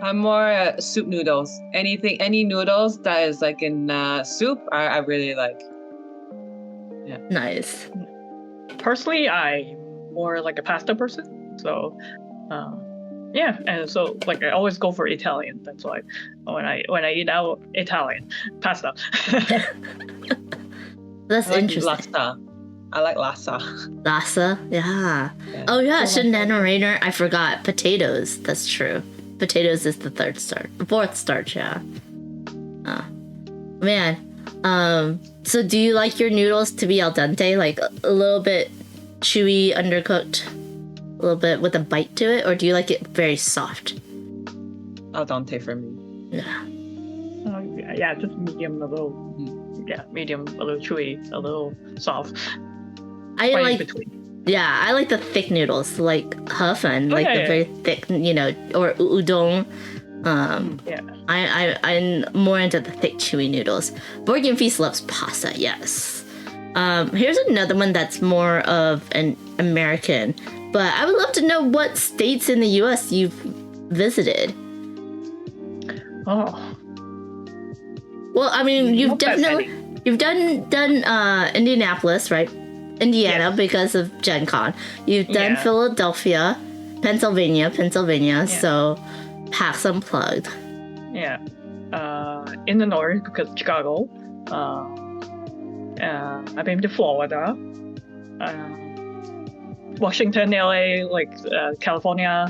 I'm more soup noodles. Any noodles that is like in soup, I really like. Yeah. Nice. Personally, I'm more like a pasta person. So, yeah, and so like I always go for Italian. That's why when I eat out, Italian pasta. That's interesting. Lassa. I like lassa. Lassa, yeah. Oh yeah, NaNoRainer. I forgot potatoes. That's true. Potatoes is the fourth starch. Yeah. Man. So do you like your noodles to be al dente, like a little bit chewy, undercooked, a little bit with a bite to it, or do you like it very soft? Al dente for me. Yeah. Yeah, just medium level. medium, a little chewy, a little soft. I Right in like between. Yeah, I like the thick noodles, like Hefan, like the yeah. very thick, or udon. Yeah. I'm more into the thick, chewy noodles. Board Game Feast loves pasta, yes. Here's another one that's more of an American, but I would love to know what states in the U.S. you've visited. Oh. Well, I mean, you've Not that definitely many. you've done Indianapolis, right? Indiana Yes. because of Gen Con. You've done Yeah. Philadelphia, Pennsylvania. So PAX Unplugged. Yeah. In the north, because Chicago. I've been to Florida. Washington, LA, like California.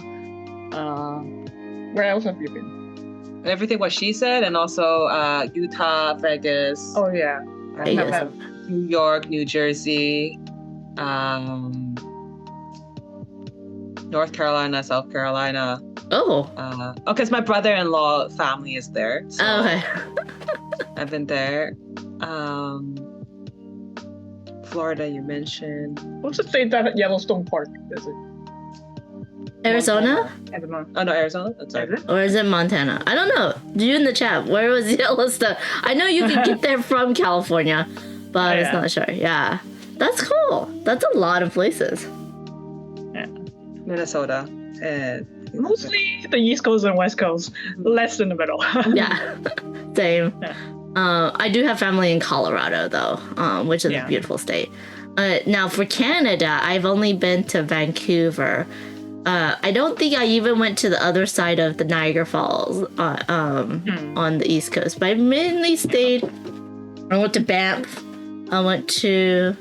Where else have you been? Everything what she said, and also Utah, Vegas, Oh yeah. Vegas. New York, New Jersey, North Carolina, South Carolina. Oh, Because my brother-in-law family is there, so okay. I've been there. Florida, you mentioned. What's the state that Yellowstone Park is it? Arizona? I don't know. Oh no, Arizona. That's right. Is it? Or is it Montana? I don't know. You in the chat. Where was Yellowstone? I know you can get there from California, but I was Yeah. not sure. Yeah. That's cool. That's a lot of places. Minnesota and Mostly the East Coast and West Coast, less in the middle. Yeah. Same. Yeah. I do have family in Colorado, though, which is a Yeah. beautiful state. Now, for Canada, I've only been to Vancouver. I don't think I even went to the other side of the Niagara Falls on the East Coast, but I mainly stayed. I went to Banff. I went to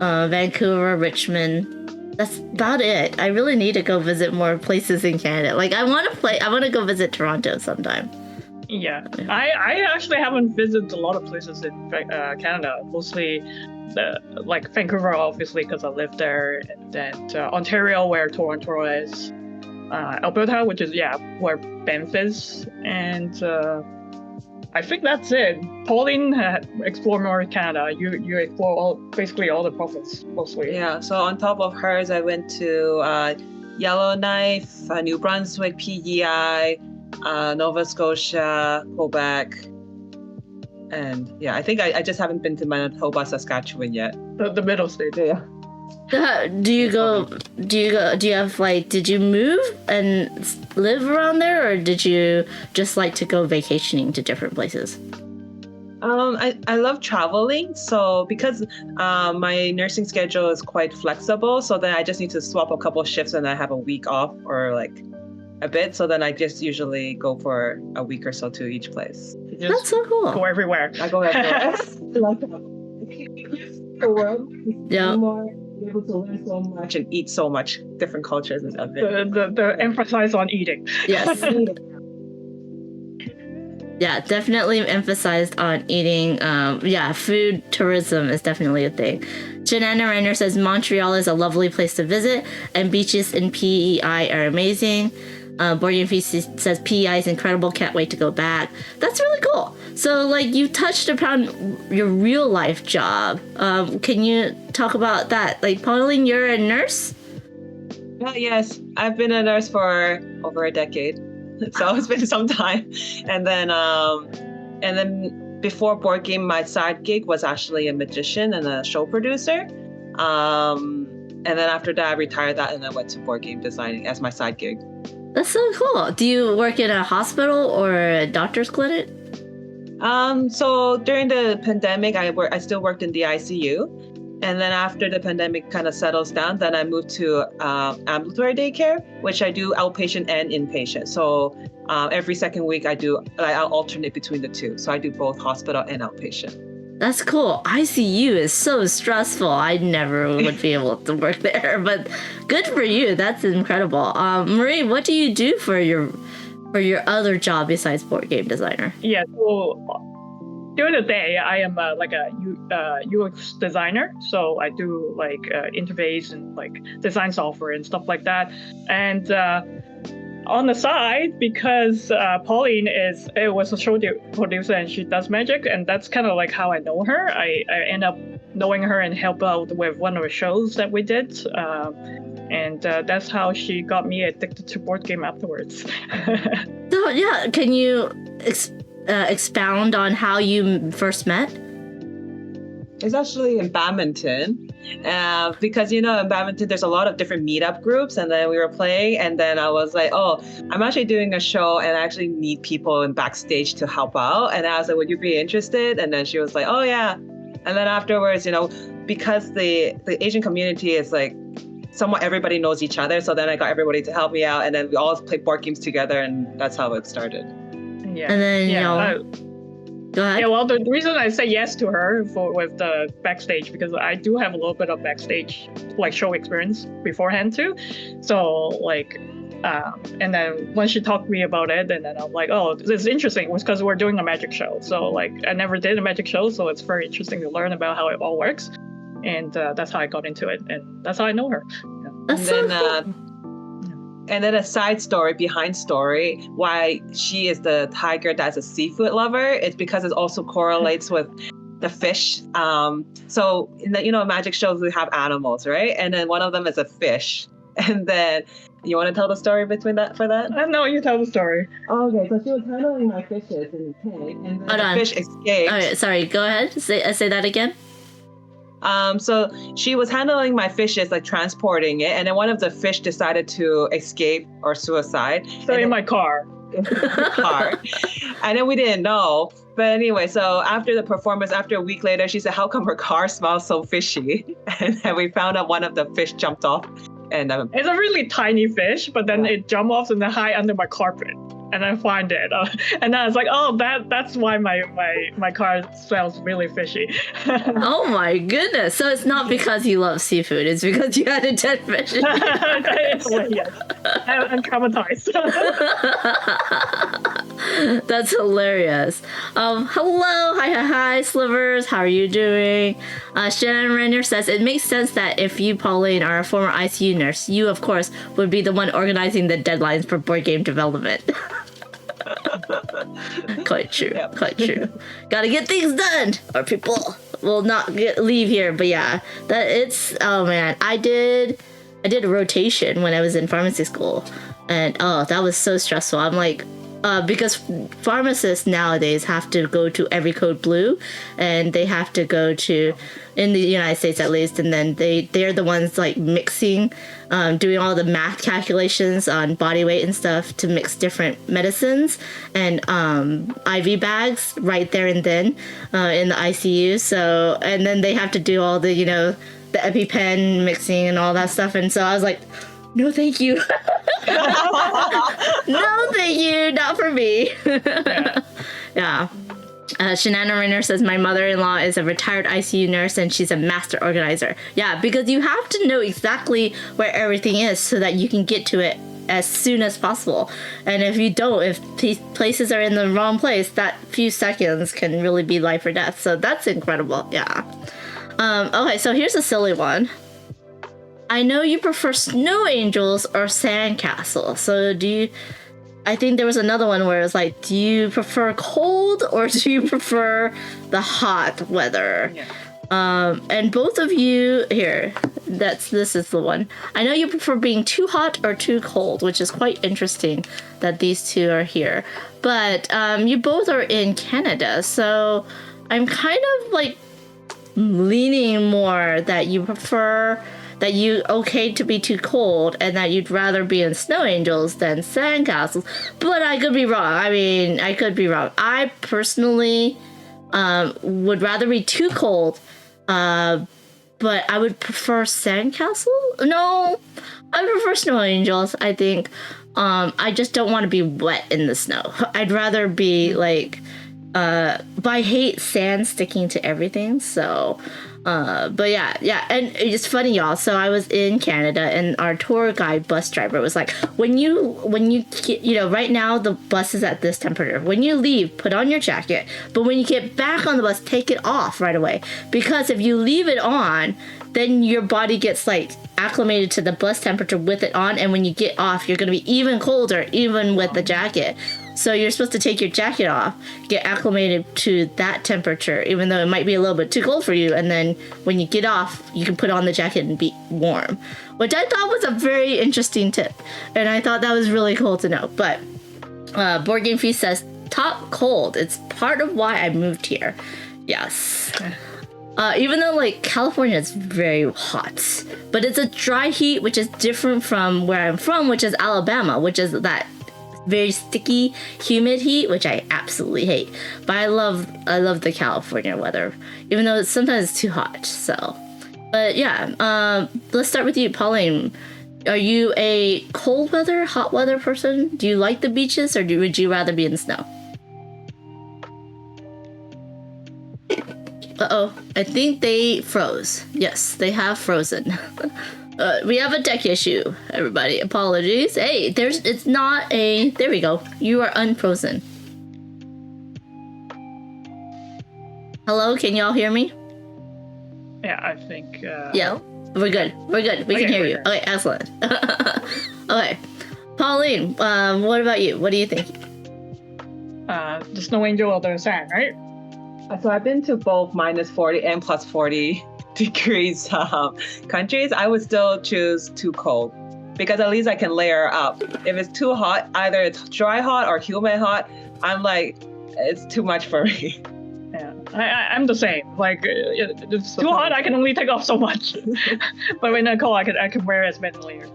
Vancouver, Richmond. That's about it. I really need to go visit more places in Canada. Like I want to go visit Toronto sometime. Yeah, I actually haven't visited a lot of places in Canada. Mostly, like Vancouver, obviously, because I live there, and then Ontario, where Toronto is, Alberta, which is where Banff is, and I think that's it. Pauline explored more Canada. You explore basically all the provinces mostly. yeah. So on top of hers, I went to Yellowknife, New Brunswick, PEI, Nova Scotia, Quebec, and I think I just haven't been to Manitoba, Saskatchewan yet. The middle state. Yeah. Do you have did you move and live around there, or did you just like to go vacationing to different places? I love traveling, so because my nursing schedule is quite flexible, so then I just need to swap a couple of shifts and I have a week off or like a bit, so then I just usually go for a week or so to each place. You That's just so cool. go everywhere. I go everywhere. Like the world, Yeah. more be able to learn so much. And eat so much different cultures and everything. The emphasis on eating. Yes. Yeah, definitely emphasized on eating. Food tourism is definitely a thing. Janana Renner says Montreal is a lovely place to visit, and beaches in PEI are amazing. Board Game Feast says PEI is incredible, can't wait to go back. That's really cool. So, you touched upon your real life job. Can you talk about that? Pauline, you're a nurse? Yes, I've been a nurse for over a decade, so it's been some time. And then before board game, my side gig was actually a magician and a show producer. And then after that, I retired that and I went to board game designing as my side gig. That's so cool. Do you work in a hospital or a doctor's clinic? So during the pandemic, I still worked in the ICU. And then after the pandemic kind of settles down, then I moved to ambulatory daycare, which I do outpatient and inpatient. So every second week I'll alternate between the two. So I do both hospital and outpatient. That's cool. ICU is so stressful. I never would be able to work there, but good for you. That's incredible. Marie, what do you do for your other job besides board game designer? Yeah, so during the day, I am a UX designer. So I do interface and design software and stuff like that. And on the side, because Pauline was a show producer and she does magic, and that's kind of like how I know her. I end up knowing her and help out with one of the shows that we did, and that's how she got me addicted to board game afterwards. So yeah, can you expound on how you first met? It's actually in Badminton, because in Badminton there's a lot of different meetup groups, and then we were playing, and then I was like, oh, I'm actually doing a show and I actually need people in backstage to help out, and I was like, would you be interested? And then she was like, oh yeah. And then afterwards, because the Asian community is like somewhat everybody knows each other, so then I got everybody to help me out, and then we all play board games together, and that's how it started. Yeah. And then go ahead. Yeah, well, the reason I say yes to her with the backstage, because I do have a little bit of backstage like show experience beforehand too. So like, and then when she talked to me about it, and then I'm like, oh, this is interesting. It was because we're doing a magic show. So like, I never did a magic show, so it's very interesting to learn about how it all works. And that's how I got into it, and that's how I know her. Yeah. That's And then, so cool. And then a side story behind story why she is the tiger that's a seafood lover. It's because it also correlates with the fish. So in the magic shows we have animals, right? And then one of them is a fish. And then you want to tell the story between that for that? No, you tell the story. Oh, okay, so she was handling my fishes in the tank, and then Hold on. The fish escaped. Okay, sorry. Go ahead. Say that again. So she was handling my fishes, like transporting it, and then one of the fish decided to escape or suicide. So And in then- my car. car. And then we didn't know. But anyway, so after the performance, after a week later, she said, how come her car smells so fishy? And then we found out one of the fish jumped off. And It's a really tiny fish, but then it jumped off and then hide under my carpet. And I find it. And then I was like, oh, that's why my car smells really fishy. Oh my goodness. So it's not because you love seafood, it's because you had a dead fish. Yes. I'm traumatized. That's hilarious. Hello, hi, Slivers. How are you doing? Shannon Renner says it makes sense that if you, Pauline, are a former ICU nurse, you, of course, would be the one organizing the deadlines for board game development. Quite true. Yep. Quite true. Gotta get things done, or people will not leave here. But yeah, oh man, I did a rotation when I was in pharmacy school, and that was so stressful. I'm like, because pharmacists nowadays have to go to every code blue, and they have to go to, in the United States at least, and then they're the ones like mixing, doing all the math calculations on body weight and stuff to mix different medicines and IV bags right there and then in the ICU. So, and then they have to do all the the EpiPen mixing and all that stuff. And so I was like, no, thank you. No, thank you. Not for me. Yeah. Shanana Rainer says, my mother-in-law is a retired ICU nurse and she's a master organizer. Yeah, because you have to know exactly where everything is so that you can get to it as soon as possible. And if you don't, if places are in the wrong place, that few seconds can really be life or death. So that's incredible. Yeah. Okay, so here's a silly one. I know you prefer snow angels or sandcastles. So I think there was another one where it's like, do you prefer cold or do you prefer the hot weather? Yeah. And both of you here, this is the one. I know you prefer being too hot or too cold, which is quite interesting that these two are here. But you both are in Canada, so I'm kind of like leaning more that you prefer that you okay to be too cold and that you'd rather be in snow angels than sandcastles. But I could be wrong. I could be wrong. I personally would rather be too cold, but I would prefer sandcastle. No, I prefer snow angels. I think I just don't want to be wet in the snow. I'd rather be like, but I hate sand sticking to everything. So. But yeah, and it's funny, y'all. So I was in Canada, and our tour guide bus driver was like, when you right now the bus is at this temperature. When you leave, put on your jacket. But when you get back on the bus, take it off right away, because if you leave it on, then your body gets like acclimated to the bus temperature with it on, and when you get off, you're going to be even colder, even with the jacket. So you're supposed to take your jacket off, get acclimated to that temperature, even though it might be a little bit too cold for you. And then when you get off, you can put on the jacket and be warm, which I thought was a very interesting tip. And I thought that was really cool to know. But Board Game Feast says, top cold. It's part of why I moved here. Yes. Even though like California is very hot, but it's a dry heat, which is different from where I'm from, which is Alabama, which is that very sticky, humid heat, which I absolutely hate. But I love the California weather, even though sometimes it's too hot. So, but yeah, let's start with you, Pauline. Are you a cold weather, hot weather person? Do you like the beaches, or would you rather be in the snow? Uh-oh, I think they froze. Yes, they have frozen. We have a tech issue, everybody. Apologies. Hey, there we go. You are unfrozen. Hello, can y'all hear me? Yeah, I think... Yeah, we're good. We can hear you. Okay, excellent. Okay. Pauline, what about you? What do you think? The Snow Angel or the Sand, right? So I've been to both -40 and +40 degrees countries. I would still choose too cold because at least I can layer up. If it's too hot, either it's dry hot or humid hot, I'm like, it's too much for me. Yeah, I'm the same. Like, it's too hot, I can only take off so much. But when it's cold, I can wear as many layers.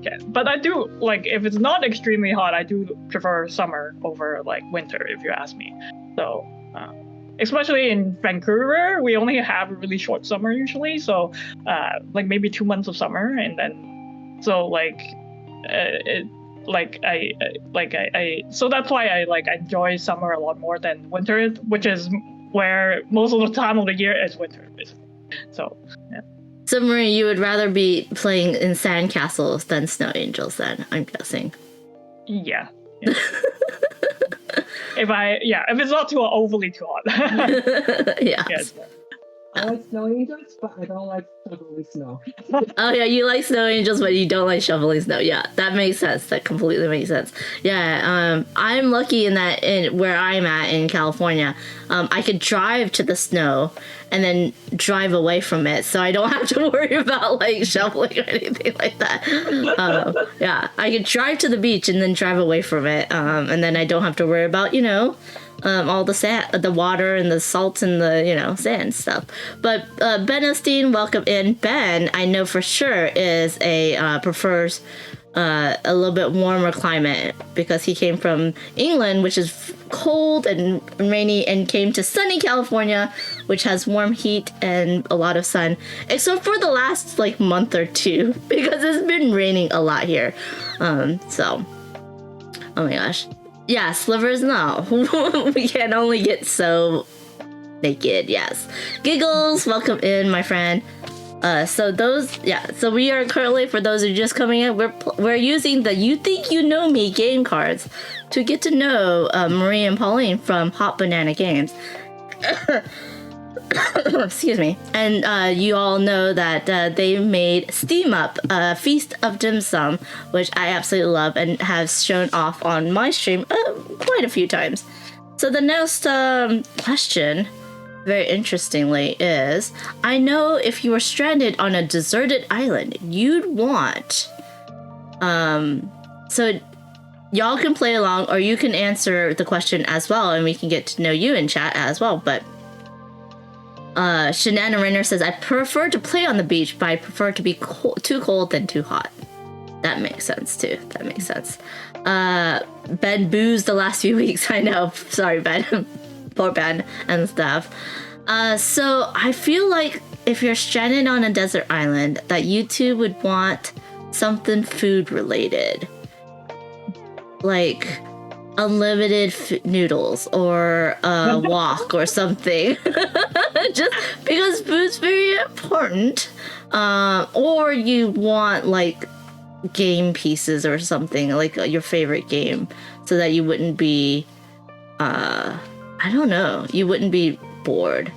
Yeah. But I do, like, if it's not extremely hot, I do prefer summer over, like, winter, if you ask me. So, especially in Vancouver, we only have a really short summer usually. So, like, maybe 2 months of summer. And then, so, like, so that's why I enjoy summer a lot more than winter, which is where most of the time of the year is winter, basically. So, yeah. So, Marie, you would rather be playing in sandcastles than snow angels, then, I'm guessing. Yeah. If it's not overly too hot. Yes. Yes. I like snow angels, but I don't like shoveling snow. Oh yeah, you like snow angels, but you don't like shoveling snow. Yeah, that makes sense. That completely makes sense. Yeah, I'm lucky in that where I'm at in California, I could drive to the snow and then drive away from it, so I don't have to worry about like shoveling or anything like that. Yeah, I could drive to the beach and then drive away from it, and then I don't have to worry about all the sand, the water and the salt and the sand stuff. But Ben Osteen, welcome in. Ben, I know for sure is prefers a little bit warmer climate because he came from England, which is cold and rainy, and came to sunny California, which has warm heat and a lot of sun, except for the last like month or two because it's been raining a lot here. So, oh my gosh. Yeah, slivers, no. We can only get so naked, yes. Giggles, welcome in, my friend. So we are currently, for those who are just coming in, we're using the You Think You Know Me game cards to get to know Marie and Pauline from Hot Banana Games. Excuse me. And you all know that they made Steam Up, Feast of Dim Sum, which I absolutely love and have shown off on my stream quite a few times. So the next question, very interestingly, is, I know if you were stranded on a deserted island, you'd want... So y'all can play along, or you can answer the question as well, and we can get to know you in chat as well, but... Shanana Renner says, I prefer to play on the beach, but I prefer to be too cold than too hot. That makes sense, too. That makes sense. Ben boozed the last few weeks. I know. Sorry, Ben. Poor Ben and stuff. So I feel like if you're stranded on a desert island, that you two would want something food related. Like... unlimited noodles or a wok or something. Just because food's very important. Or you want like game pieces or something, like your favorite game, so that you wouldn't be I don't know, you wouldn't be bored.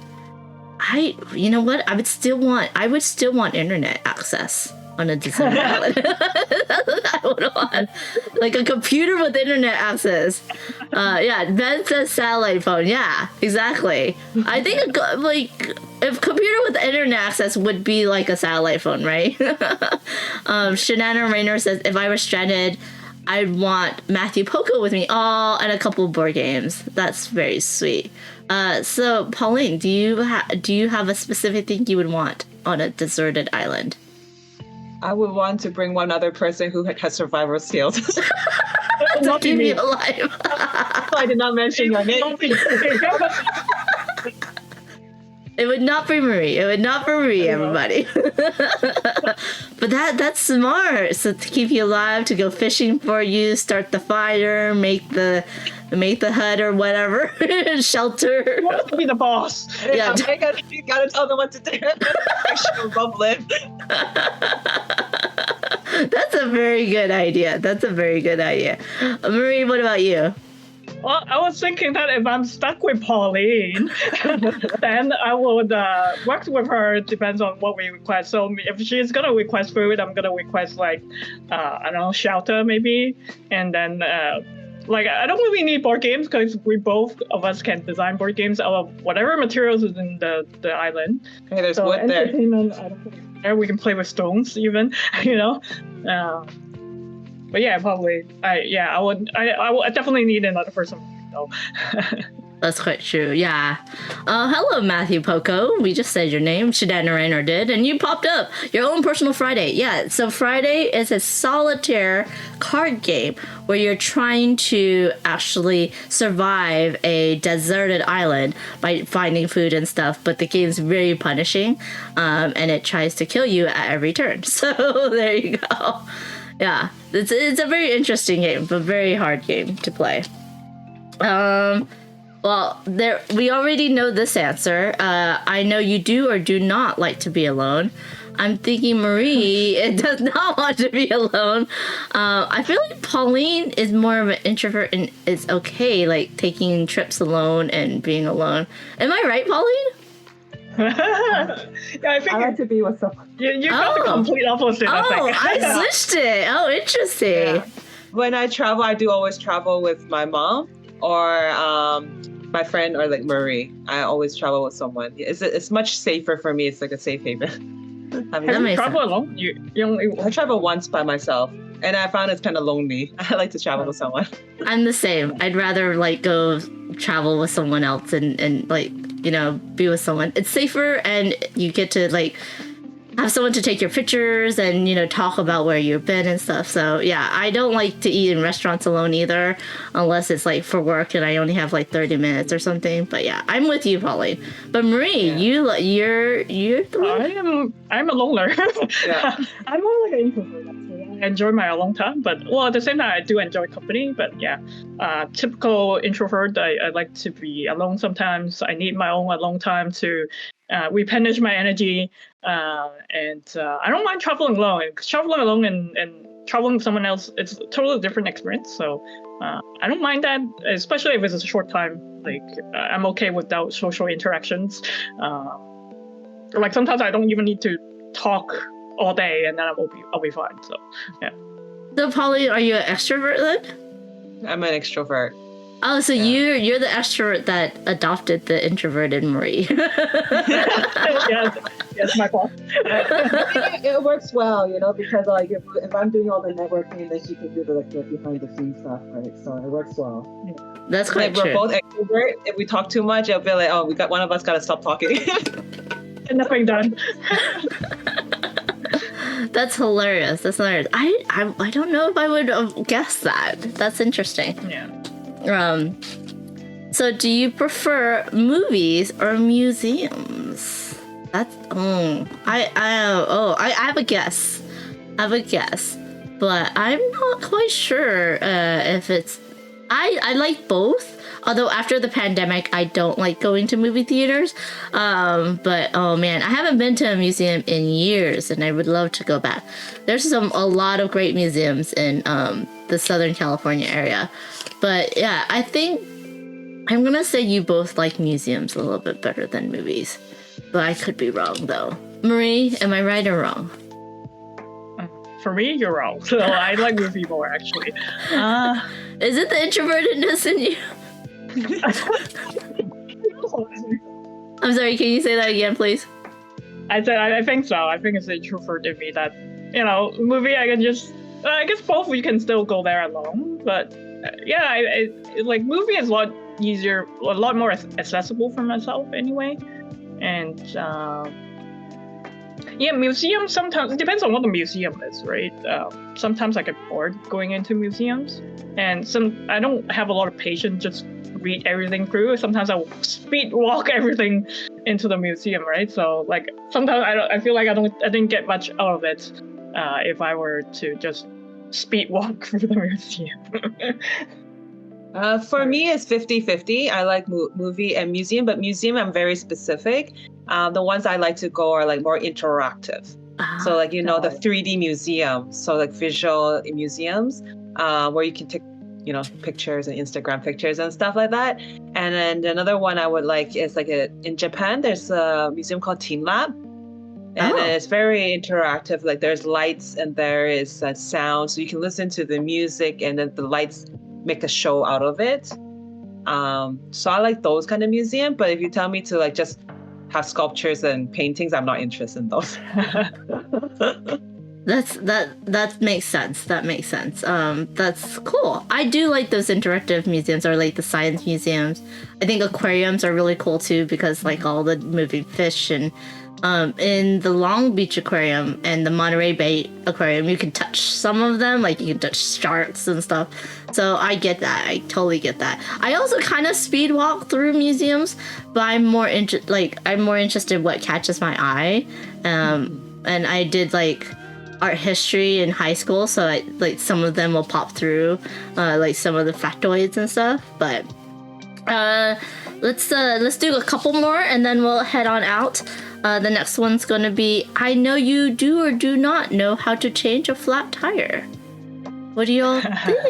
you know what? I would still want internet access on a deserted island. That's what I would want. Like a computer with internet access. Yeah, Ben says satellite phone. Yeah, exactly. I think like if computer with internet access would be like a satellite phone, right? Shanana Rainer says if I were stranded, I'd want Matthew Poco with me. Oh, and a couple board games. That's very sweet. So Pauline, do you have a specific thing you would want on a deserted island? I would want to bring one other person who has survival skills. To keep you alive. I did not mention your name. It would not be Marie. It would not be Marie, everybody. But that's smart. So to keep you alive, to go fishing for you, start the fire, make the hut or whatever, shelter. You want to be the boss. Yeah. You gotta tell them what to do. I should above live. That's a very good idea. Marie, what about you? Well, I was thinking that if I'm stuck with Pauline, then I would work with her. Depends on what we request. So if she's gonna request food, I'm gonna request like I don't know, shelter maybe, and then like I don't really need board games because we both of us can design board games out of whatever materials is in the island. Hey, there's So wood there. entertainment, I don't think there we can play with stones even, you know. But yeah, probably. I would definitely need another person. So. That's quite true, yeah. Hello, Matthew Poco. We just said your name. Shadana Rainer did, and you popped up. Your own personal Friday. Yeah, so Friday is a solitaire card game where you're trying to actually survive a deserted island by finding food and stuff, but the game's very punishing, and it tries to kill you at every turn. So there you go. Yeah, it's a very interesting game, but very hard game to play. Well, we already know this answer. I know you do or do not like to be alone. I'm thinking Marie does not want to be alone. I feel like Pauline is more of an introvert and is okay, like taking trips alone and being alone. Am I right, Pauline? Yeah, I think I like to be with someone. you got the complete opposite. I Oh, think. I switched it. Oh, interesting. Yeah. When I travel, I do always travel with my mom or my friend or like Marie. I always travel with someone. It's much safer for me. It's like a safe haven. That Have you makes traveled alone? You only. I travel once by myself, and I found it's kind of lonely. I like to travel with someone. I'm the same. I'd rather like go travel with someone else and like, you know, be with someone. It's safer and you get to like have someone to take your pictures and, you know, talk about where you've been and stuff. So yeah, I don't like to eat in restaurants alone either, unless it's like for work and I only have like 30 minutes or something. But yeah, I'm with you, Pauline. But Marie, you're the one. I'm a loner. Yeah. I'm more like an introvert. Actually. I enjoy my alone time, but well, at the same time, I do enjoy company. But yeah, typical introvert. I like to be alone sometimes. I need my own alone time to replenish my energy. And I don't mind traveling alone. Traveling alone and traveling with someone else, it's a totally different experience. So I don't mind that, especially if it's a short time. Like I'm okay without social interactions. Like sometimes I don't even need to talk all day, and then I'll be fine. So yeah. So Pauline, are you an extrovert then? I'm an extrovert. Oh, so you're the extrovert that adopted the introverted Marie. yes, my fault. It works well, you know, because like if I'm doing all the networking, then she can do the behind the scenes stuff, right? So it works well. That's Like quite we're true. both extrovert. If we talk too much, it'll be like, oh, one of us got to stop talking. Nothing done. That's hilarious. I don't know if I would have guessed that. That's interesting. Yeah. So do you prefer movies or museums? That's I have a guess. But I'm not quite sure if it's I like both. Although after the pandemic, I don't like going to movie theaters. But oh man, I haven't been to a museum in years, and I would love to go back. There's a lot of great museums in the Southern California area. But yeah, I think I'm gonna say you both like museums a little bit better than movies. but I could be wrong though. Marie, am I right or wrong? For me, you're wrong. So I like movie more actually. Is it the introvertedness in you? I'm sorry, can you say that again, please? I said I think so. I think it's the introvert in me that, movie I can just. I guess both we can still go there alone, but yeah, I like movie is a lot easier, a lot more accessible for myself anyway, and yeah, museum sometimes it depends on what the museum is, right? Sometimes I get bored going into museums, and I don't have a lot of patience just read everything through. Sometimes I speed walk everything into the museum, right? So like sometimes I feel like I didn't get much out of it if I were to just speed walk through the museum. For me, it's 50-50. I like movie and museum, but museum I'm very specific. The ones I like to go are like more interactive. So like, the 3D museum. So like visual museums where you can take, pictures and Instagram pictures and stuff like that. And then another one I would like is like in Japan, there's a museum called TeamLab. And it's very interactive. Like there's lights and there is sound. So you can listen to the music and then the lights make a show out of it. So I like those kind of museum. But if you tell me to like just have sculptures and paintings, I'm not interested in those. That makes sense. That makes sense. That's cool. I do like those interactive museums or like the science museums. I think aquariums are really cool too because like all the moving fish and in the Long Beach Aquarium and the Monterey Bay Aquarium, you can touch some of them, like you can touch sharks and stuff. So I get that. I totally get that. I also kind of speed walk through museums, but I'm more interested in what catches my eye. And I did like art history in high school, so like some of them will pop through, like some of the factoids and stuff. But let's do a couple more and then we'll head on out. The next one's gonna be, I know you do or do not know how to change a flat tire. What do y'all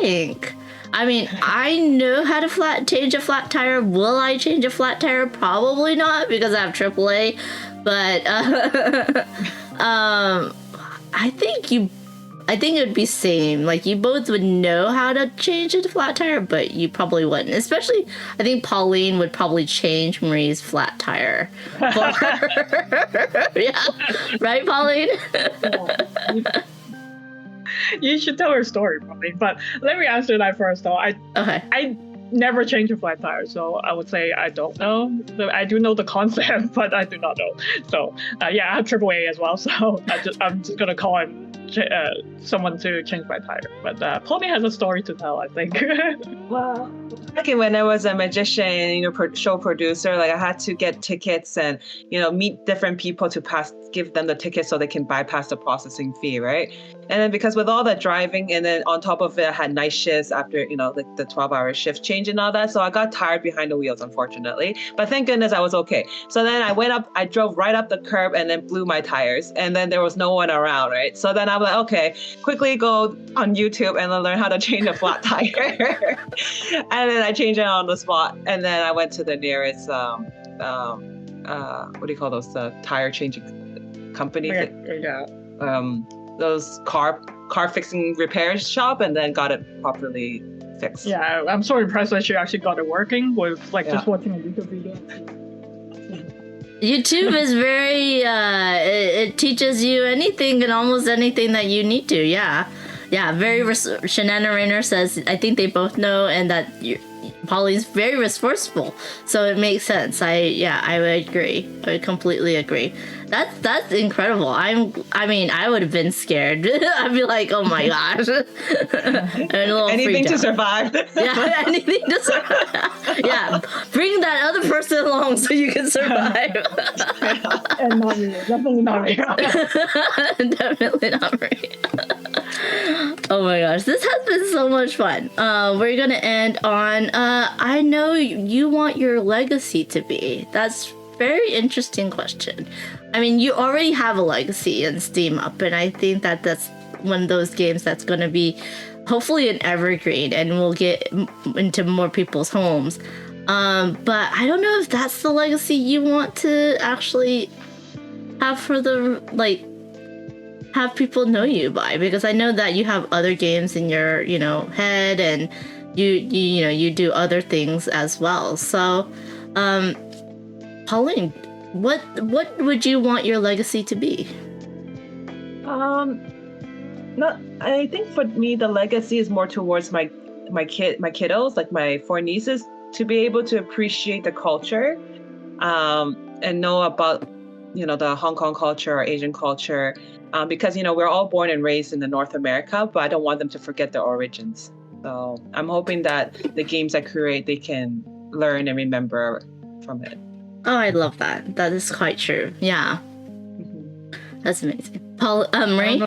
think? I mean, I know how to change a flat tire. Will I change a flat tire? Probably not because I have AAA. But I think it would be same. Like you both would know how to change a flat tire, but you probably wouldn't. Especially, I think Pauline would probably change Marie's flat tire. Yeah, right, Pauline? You should tell her story, Pauline. But let me answer that first, though. I never change a flat tire, so I would say I don't know. I do know the concept, but I do not know. So yeah, I have AAA as well, so I'm just gonna call him someone to change my tire. But Pauline has a story to tell, I think. Well, back when I was a magician, show producer, like I had to get tickets and meet different people to give them the tickets so they can bypass the processing fee, right? And then because with all the driving and then on top of it, I had night shifts after like the 12-hour shift change and all that, so I got tired behind the wheels, unfortunately. But thank goodness I was okay. So then I drove right up the curb and then blew my tires, and then there was no one around, right? So then I'm like, okay, quickly go on YouTube and then learn how to change a flat tire. And then I changed it on the spot, and then I went to the nearest what do you call those tire changing companies? Yeah. Those car fixing repair shop, and then got it properly fixed. Yeah, I'm so impressed that you actually got it working with just watching a YouTube video. YouTube is very it teaches you anything and almost anything that you need to. Yeah, very Shanana Rainer says I think they both know, and that Pauline's very resourceful, so it makes sense. I would agree. I would completely agree. That's incredible. I would have been scared. I'd be like, oh my gosh. Anything to survive. Yeah, anything to survive. Yeah, bring that other person along so you can survive. And not me. Definitely not me. Definitely not me. Oh my gosh, this has been so much fun. We're gonna end on I know you want your legacy to be. That's very interesting question. I mean, you already have a legacy in Steam Up, and I think that's one of those games that's going to be hopefully an evergreen and will get into more people's homes. But I don't know if that's the legacy you want to actually have for the have people know you by, because I know that you have other games in your head, and you do other things as well. So, Pauline, what would you want your legacy to be? I think for me the legacy is more towards my kiddos, like my 4 nieces, to be able to appreciate the culture, and know about the Hong Kong culture or Asian culture, because we're all born and raised in the North America, but I don't want them to forget their origins. So I'm hoping that the games I create, they can learn and remember from it. Oh, I love that. That is quite true. Yeah. Mm-hmm. That's amazing. Paul, Marie?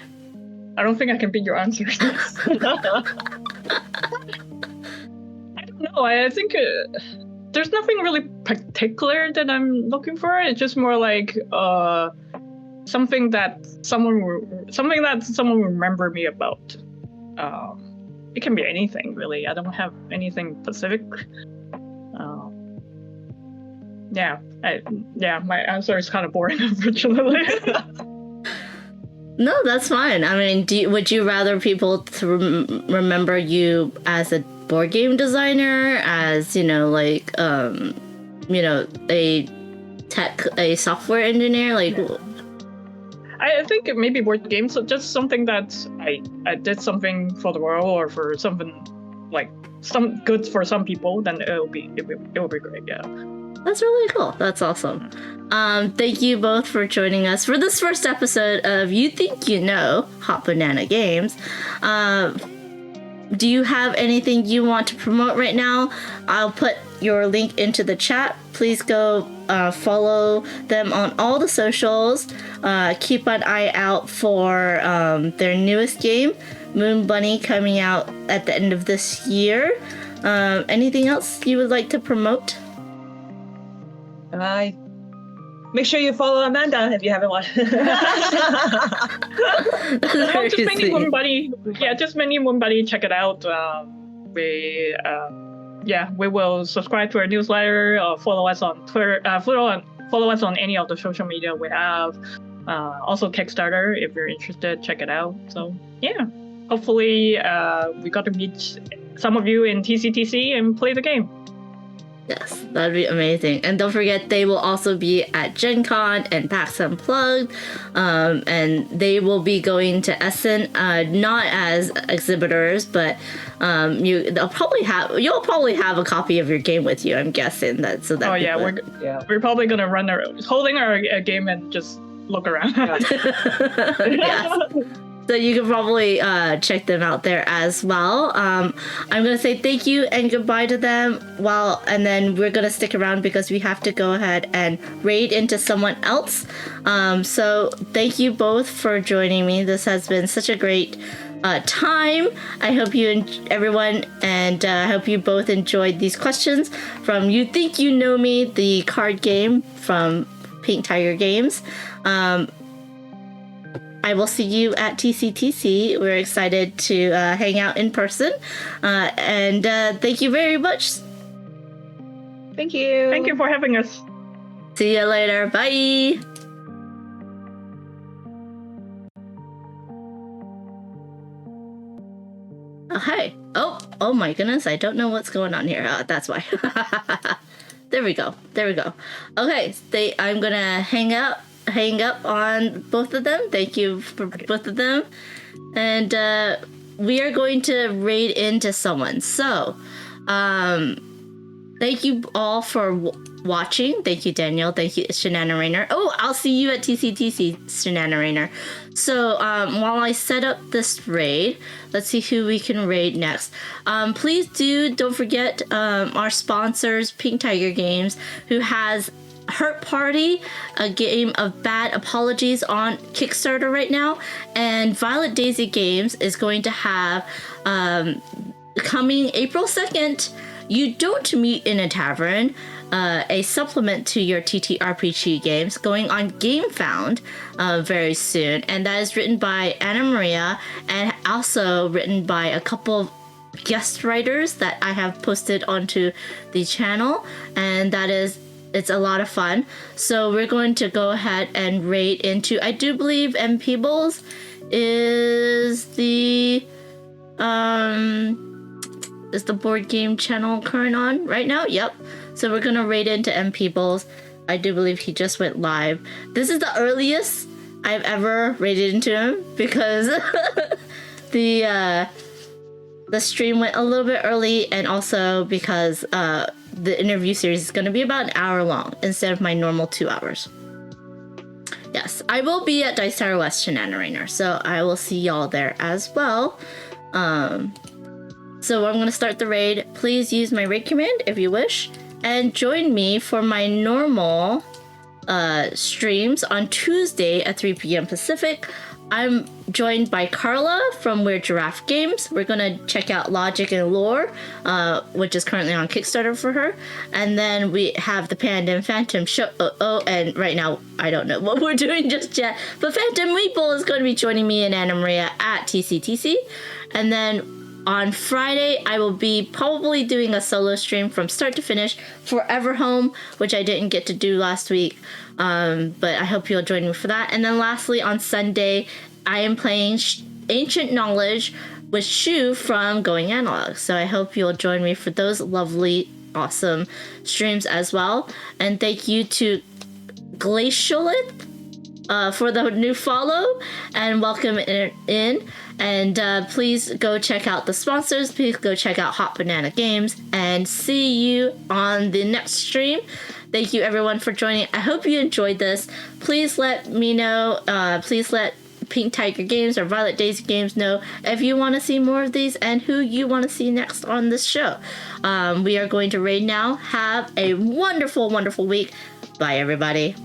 I don't think I can beat your answer. I don't know. I think there's nothing really particular that I'm looking for. It's just more like something that someone will remember me about. It can be anything, really. I don't have anything specific. My answer is kind of boring, unfortunately. No, that's fine. I mean, would you rather people to remember you as a board game designer, as a software engineer? I think maybe board games, so just something that I did something for the world, or for something like some good for some people, then it will be great. Yeah. That's really cool. That's awesome. Thank you both for joining us for this first episode of You Think You Know, Hot Banana Games. Do you have anything you want to promote right now? I'll put your link into the chat. Please go follow them on all the socials. Keep an eye out for their newest game, Moon Bunny, coming out at the end of this year. Anything else you would like to promote? Make sure you follow Amanda if you haven't watched. Just mainly Moon Bunny. Yeah, just mainly Moon Bunny. Check it out. We will subscribe to our newsletter. Follow us on Twitter. Follow us on any of the social media we have. Also Kickstarter, if you're interested, check it out. So yeah, hopefully we got to meet some of you in TCTC and play the game. Yes, that'd be amazing. And don't forget, they will also be at Gen Con and PAX Unplugged. And they will be going to Essen, not as exhibitors, but you'll probably have a copy of your game with you, I'm guessing. We're probably gonna holding our game and just look around. Yes. So you can probably check them out there as well. I'm going to say thank you and goodbye to them. And then we're going to stick around because we have to go ahead and raid into someone else. So thank you both for joining me. This has been such a great time. I hope everyone, and I hope you both enjoyed these questions from You Think You Know Me, the card game from Pink Tiger Games. I will see you at TCTC. We're excited to hang out in person. And thank you very much. Thank you. Thank you for having us. See you later. Bye. Oh, hi. Oh my goodness. I don't know what's going on here. That's why. There we go. Okay. I'm going to hang up on both of them. Thank you for both of them. And we are going to raid into someone. So, thank you all for watching. Thank you, Daniel. Thank you, Shanana Rainer. Oh, I'll see you at TCTC, Shanana Rainer. So, while I set up this raid, let's see who we can raid next. Please don't forget our sponsors, Pink Tiger Games, who has Hurt Party, a game of bad apologies, on Kickstarter right now, and Violet Daisy Games is going to have coming April 2nd, You Don't Meet in a Tavern, a supplement to your TTRPG games, going on GameFound very soon, and that is written by Anna Maria and also written by a couple of guest writers that I have posted onto the channel, and it's a lot of fun. So we're going to go ahead and raid into, I do believe M Peebles is the board game channel current on right now. Yep. So we're gonna raid into M Peebles. I do believe he just went live. This is the earliest I've ever raided into him because the stream went a little bit early, and also because the interview series is going to be about an hour long instead of my normal 2 hours. Yes, I will be at Dice Tower West Shenanigans, so I will see y'all there as well. So I'm going to start the raid. Please use my raid command if you wish, and join me for my normal streams on Tuesday at 3 p.m. Pacific. I'm joined by Carla from Weird Giraffe Games. We're gonna check out Logic and Lore, which is currently on Kickstarter for her. And then we have the Panda and Phantom show. And right now I don't know what we're doing just yet. But Phantom Meatball is going to be joining me and Anna Maria at TCTC. And then on Friday, I will be probably doing a solo stream from start to finish, Forever Home, which I didn't get to do last week. But I hope you'll join me for that. And then lastly, on Sunday, I am playing Ancient Knowledge with Shu from Going Analog. So I hope you'll join me for those lovely, awesome streams as well. And thank you to Glacialith for the new follow, and welcome in. And please go check out the sponsors. Please go check out Hot Banana Games, and see you on the next stream. Thank you everyone for joining. I hope you enjoyed this. Please let me know. Please let Pink Tiger Games or Violet Daisy Games know if you want to see more of these and who you want to see next on this show. We are going to raid now. Have a wonderful, wonderful week. Bye, everybody.